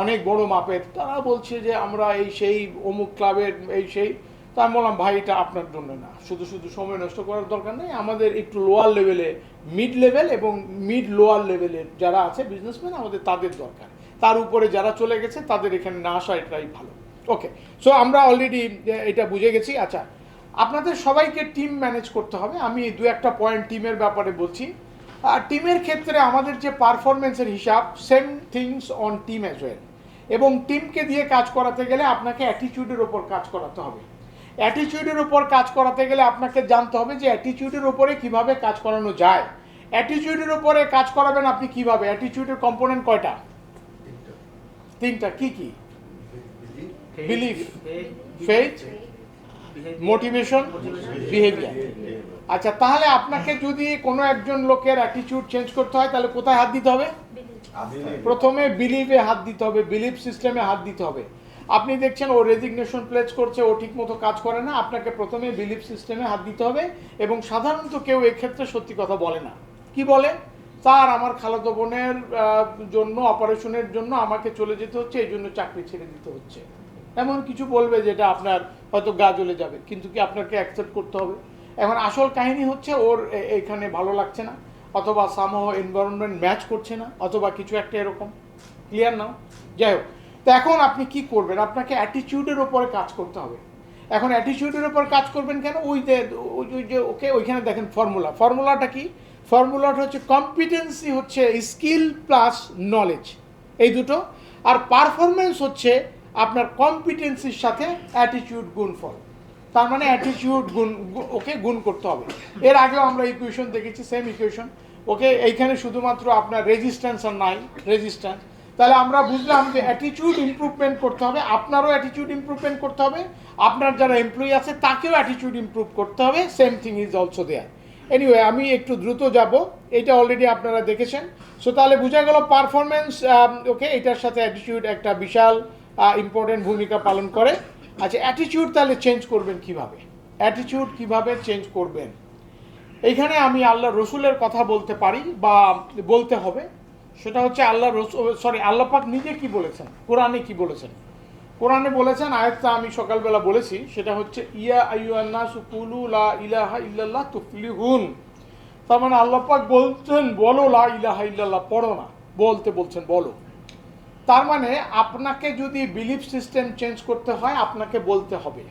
অনেক বড় মাপের, তারা বলছে যে আমরা এই সেই অমুক ক্লাবের এই সেই। তো আমি বললাম, ভাই এটা আপনার জন্য না, শুধু শুধু সময় নষ্ট করার দরকার নেই, আমাদের একটু লোয়ার লেভেলে, মিড লেভেল এবং মিড লোয়ার লেভেলের যারা আছে বিজনেসম্যান, আমাদের তাদের দরকার। তার উপরে যারা চলে গেছে তাদের এখানে না আসা এটাই ভালো। ওকে, সো আমরা অলরেডি এটা বুঝে গেছি। আচ্ছা, আপনাদের সবাইকে টিম ম্যানেজ করতে হবে। আমি 2-1টা পয়েন্ট টিমের ব্যাপারে বলছি। আর টিমের ক্ষেত্রে আমাদের যে পারফরমেন্সের হিসাব, same things on team as well. এবং টিমকে দিয়ে কাজ করাতে গেলে আপনাকে অ্যাটিটিউডের ওপর কাজ করাতে হবে। অ্যাটিটিউডের ওপর কাজ করাতে গেলে আপনাকে জানতে হবে যে অ্যাটিটিউডের ওপরে কিভাবে কাজ করানো যায়। অ্যাটিটিউডের ওপরে কাজ করাবেন আপনি কিভাবে? অ্যাটিটিউডের কম্পোনেন্ট কয়টা? 3টা। কি কি? Belief, faith, motivation, behaviour. আচ্ছা, তাহলে আপনাকে যদি কোনো একজন লোকের অ্যাটিটিউড চেঞ্জ করতে হয় তাহলে কোথায় হাত দিতে হবে? প্রথমে বিলিভে হাত দিতে হবে, বিলিভ সিস্টেমে হাত দিতে হবে। আপনি দেখছেন ও রেজিগনেশন প্লেস করছে, ও ঠিক মতো কাজ করে না, আপনাকে প্রথমে বিলিভ সিস্টেমে হাত দিতে হবে। এবং সাধারণত কেউ এক্ষেত্রে সত্যি কথা বলে না। কি বলে? স্যার, আমার খালাতো বোনের জন্য, অপারেশনের জন্য আমাকে চলে যেতে হচ্ছে, এই জন্য চাকরি ছেড়ে দিতে হচ্ছে। এমন কিছু বলবে যেটা আপনার হয়তো গা জ্বলে যাবে, কিন্তু কি আপনাকে অ্যাকসেপ্ট করতে হবে। এখন আসল কাহিনী হচ্ছে ওর এখানে ভালো লাগছে না, অথবা সামহ এনভায়রনমেন্ট ম্যাচ করছে না, অথবা কিছু একটা এরকম। Clear now? যাই হোক, তো এখন আপনি কি করবেন? আপনাকে অ্যাটিটিউডের ওপরে কাজ করতে হবে। এখন অ্যাটিটিউডের ওপর কাজ করবেন কেন? ওই যে ওকে, ওইখানে দেখেন ফর্মুলাটা কি? ফর্মুলাটা হচ্ছে কম্পিটেন্সি হচ্ছে স্কিল প্লাস নলেজ, এই দুটো। আর পারফরমেন্স হচ্ছে আপনার কম্পিটেন্সির সাথে অ্যাটিটিউড গুণফল। তার মানে অ্যাটিটিউড ওকে গুণ করতে হবে। এর আগেও আমরা ইকুয়েশন দেখেছি, সেম ইকুয়েশন। ওকে, এইখানে শুধুমাত্র আপনার রেজিস্ট্যান্স আর নাই, রেজিস্ট্যান্স। তাহলে আমরা বুঝলাম যে অ্যাটিটিউড ইমপ্রুভমেন্ট করতে হবে, আপনারও অ্যাটিটিউড ইমপ্রুভমেন্ট করতে হবে, আপনার যারা এমপ্লয়ি আছে তাকেও অ্যাটিটিউড ইমপ্রুভ করতে হবে। Same thing is also there. Anyway, আমি একটু দ্রুত যাব, এটা অলরেডি আপনারা দেখেছেন। সো তাহলে বোঝা গেল পারফরমেন্স, ওকে, এটার সাথে অ্যাটিটিউড একটা বিশাল ইম্পর্টেন্ট ভূমিকা পালন করে। আচ্ছা, অ্যাটিটিউড তাহলে চেঞ্জ করবেন কিভাবে? অ্যাটিটিউড কিভাবে চেঞ্জ করবেন? এইখানে আমি আল্লাহ রসুলের কথা বলতে পারি বা বলতে হবে। সেটা হচ্ছে আল্লাহ পাক নিজে কি বলেছেন, কোরআনে কি বলেছেন। কোরআনে বলেছেন, আয়াতটা আমি সকালবেলা বলেছি, সেটা হচ্ছে ইয়া আইয়ুহান নাসু কুলু লা ইলাহা ইল্লাল্লাহ তুফলিহুন। তার মানে আল্লাহ পাক বলছেন বলো লা ইলাহা ইল্লাল্লাহ, পড়ো না, বলতে বলছেন বলো। তার মানে আপনাকে যদি বিলিফ সিস্টেম চেঞ্জ করতে হয় আপনাকে বলতে হবে।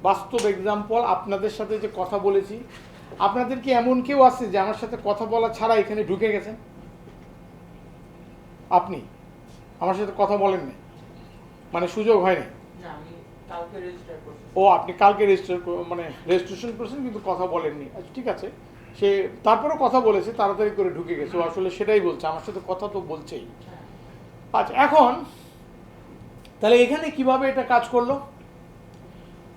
বাস্তব এক্সাম্পল, আপনাদের সাথে যে কথা বলেছি, আপনাদের কি এমন কেউ আছে যে আমার সাথে কথা বলা ছাড়া এখানে ঢুকে গেছেন? আপনি আমার সাথে কথা বলেন না, মানে সুযোগ হয়নি? ও, আপনি কালকে রেজিস্ট্রেশন করেছেন কিন্তু কথা বলেননি। আচ্ছা, ঠিক আছে, সে তারপরেও কথা বলেছে, তাড়াতাড়ি করে ঢুকে গেছে। ও আসলে সেটাই বলছে, আমার সাথে কথা তো বলছেই। আচ্ছা, এখন তাহলে এখানে কিভাবে এটা কাজ করলো?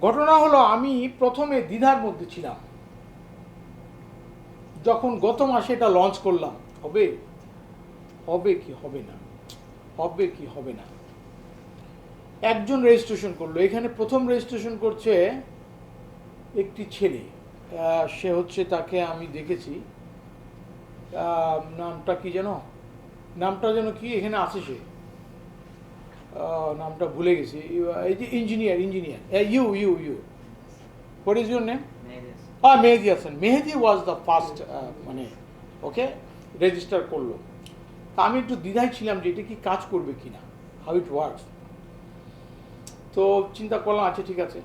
ঘটনা হলো, আমি প্রথমে দ্বিধার মধ্যে ছিলাম। যখন গত মাসে এটা লঞ্চ করলাম, হবে কি হবে না, হবে কি হবে না। একজন রেজিস্ট্রেশন করলো, এখানে প্রথম রেজিস্ট্রেশন করছে একটি ছেলে। সে হচ্ছে, তাকে আমি দেখেছি, নামটা কি যেন, কি এখানে আছে, সে নামটা ভুলে গেছি। এই যে engineer, you what is your name? Mehedi Hasan. Mehedi was the first, okay register করলো। তা আমি একটু দ্বিধায় ছিলাম যে এটা কি কাজ করবে কিনা, হাউ ইট ওয়ার্কস। তো চিন্তা করলাম, আচ্ছা ঠিক আছে।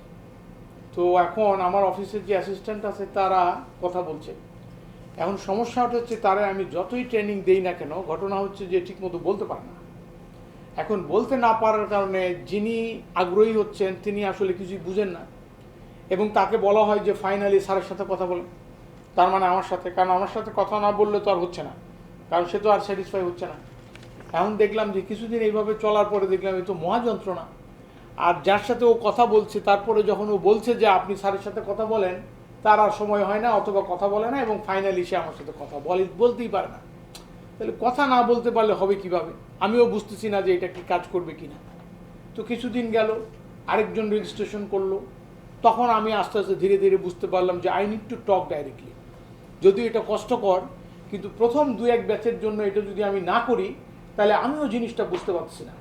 তো এখন আমার অফিসের যে অ্যাসিস্ট্যান্ট আছে তারা কথা বলছে। এখন সমস্যাটা হচ্ছে, তারা আমি যতই ট্রেনিং দেই না কেন, ঘটনা হচ্ছে যে ঠিকমতো বলতে পারে না। এখন বলতে না পারার কারণে যিনি আগ্রহী হচ্ছেন তিনি আসলে কিছুই বুঝেন না। এবং তাকে বলা হয় যে ফাইনালি স্যারের সাথে কথা বলেন, তার মানে আমার সাথে, কারণ আমার সাথে কথা না বললে তো আর হচ্ছে না, কারণ সে তো আর স্যাটিসফাই হচ্ছে না। এখন দেখলাম যে কিছুদিন এইভাবে চলার পরে দেখলাম এই তো মহাযন্ত্রণা। আর যার সাথে ও কথা বলছে তারপরে যখন ও বলছে যে আপনি স্যারের সাথে কথা বলেন, তার আর সময় হয় না অথবা কথা বলে না, এবং ফাইনালি সে আমার সাথে কথা বলতেই পারে না। তাহলে কথা না বলতে পারলে হবে কিভাবে? আমিও বুঝতেছি না যে এটা কি কাজ করবে কিনা। তো কিছুদিন গেল, আরেকজন রেজিস্ট্রেশন করলো, তখন আমি আস্তে আস্তে ধীরে ধীরে বুঝতে পারলাম যে I need to talk directly. যদিও এটা কষ্টকর, কিন্তু প্রথম 2-1 ব্যাচের জন্য এটা যদি আমি না করি তাহলে আমিও জিনিসটা বুঝতে পারছি না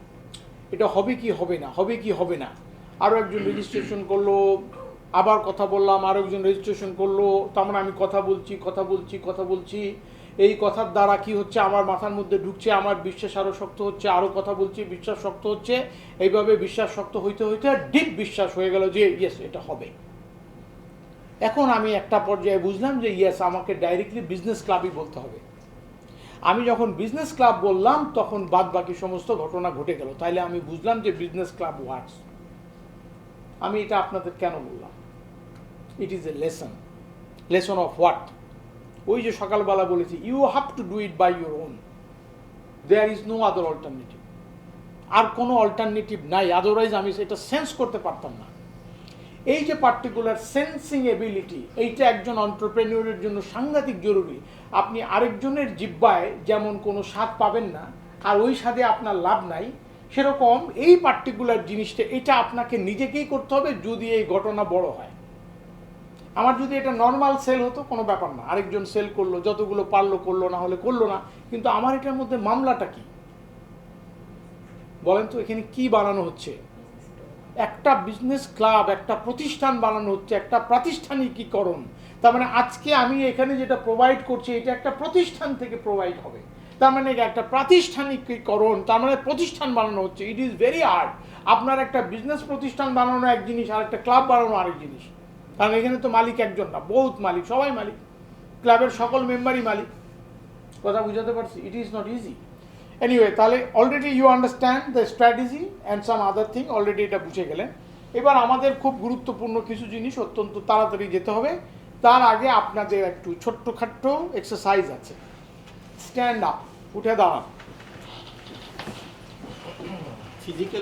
এটা হবে কি হবে না, হবে কি হবে না। আরও একজন রেজিস্ট্রেশন করলো, আবার কথা বললাম, আরও একজন রেজিস্ট্রেশন করলো, তার মানে আমি কথা বলছি, এই কথার দ্বারা কি হচ্ছে, আমার মাথার মধ্যে ঢুকছে, আমার বিশ্বাস আরও শক্ত হচ্ছে, আরও কথা বলছি, বিশ্বাস শক্ত হচ্ছে, এইভাবে বিশ্বাস শক্ত হইতে হইতে ডিপ বিশ্বাস হয়ে গেল যে ইয়েস এটা হবে। এখন আমি একটা পর্যায়ে বুঝলাম যে ইয়েস আমাকে ডাইরেক্টলি বিজনেস ক্লাবই বলতে হবে। আমি যখন বিজনেস ক্লাব বললাম তখন বাদ বাকি সমস্ত ঘটনা ঘটে গেল। তাইলে আমি বুঝলাম যে বিজনেস ক্লাব ওয়ার্কস। আমি এটা আপনাদের কেন বললাম? It is a lesson of what? ওই যে সকালবেলা বলেছি, you have to do it by your own, there is no other alternative. আর কোনো অল্টারনেটিভ নাই, আদারওয়াইজ আমি সেটা সেন্স করতে পারতাম না। এই যে পার্টিকুলার সেন্সিং এবিলিটি, এইটা একজন এন্টারপ্রেনিয়রের জন্য সাংঘাতিক জরুরি। আপনি আরেকজনের জিহ্বায় যেমন কোনো স্বাদ পাবেন না, আর ওই স্বাদে আপনার লাভ নাই, সেরকম এই পার্টিকুলার জিনিসটা এটা আপনাকে নিজেকেই করতে হবে যদি এই ঘটনা বড় হয়। আমার যদি এটা নর্মাল সেল হতো কোনো ব্যাপার না, আরেকজন সেল করলো, যতগুলো পারলো করলো, না হলে করলো না, কিন্তু আমার এটার মধ্যে মামলাটা কি বলেন তো? এখানে কি বানানো হচ্ছে? একটা বিজনেস ক্লাব, একটা প্রতিষ্ঠান বানানো হচ্ছে, একটা প্রাতিষ্ঠানিকীকরণ। তার মানে আজকে আমি এখানে যেটা প্রোভাইড করছি এটা একটা প্রতিষ্ঠান থেকে প্রোভাইড হবে, তার মানে একটা প্রাতিষ্ঠানিকীকরণ, তার মানে প্রতিষ্ঠান বানানো হচ্ছে। It is very hard. আপনার একটা বিজনেস প্রতিষ্ঠান বানানো এক জিনিস, আর একটা ক্লাব বানানো আরেক জিনিস। কারণ এখানে তো মালিক একজন না, বহুত মালিক, সবাই মালিক, ক্লাবের সকল মেম্বারই মালিক। কথা বুঝাতে পারছি? It is not easy. Anyway, তাহলে already you understand the strategy and some other thing, already এটা বুঝে গেলেন। এবার আমাদের খুব গুরুত্বপূর্ণ কিছু জিনিস অত্যন্ত তাড়াতাড়ি যেতে হবে। তার আগে আপনাদের একটু ছোট্টখাট্ট এক্সারসাইজ আছে। স্ট্যান্ড আপ, উঠে দাঁড়ান। ফিজিক্যাল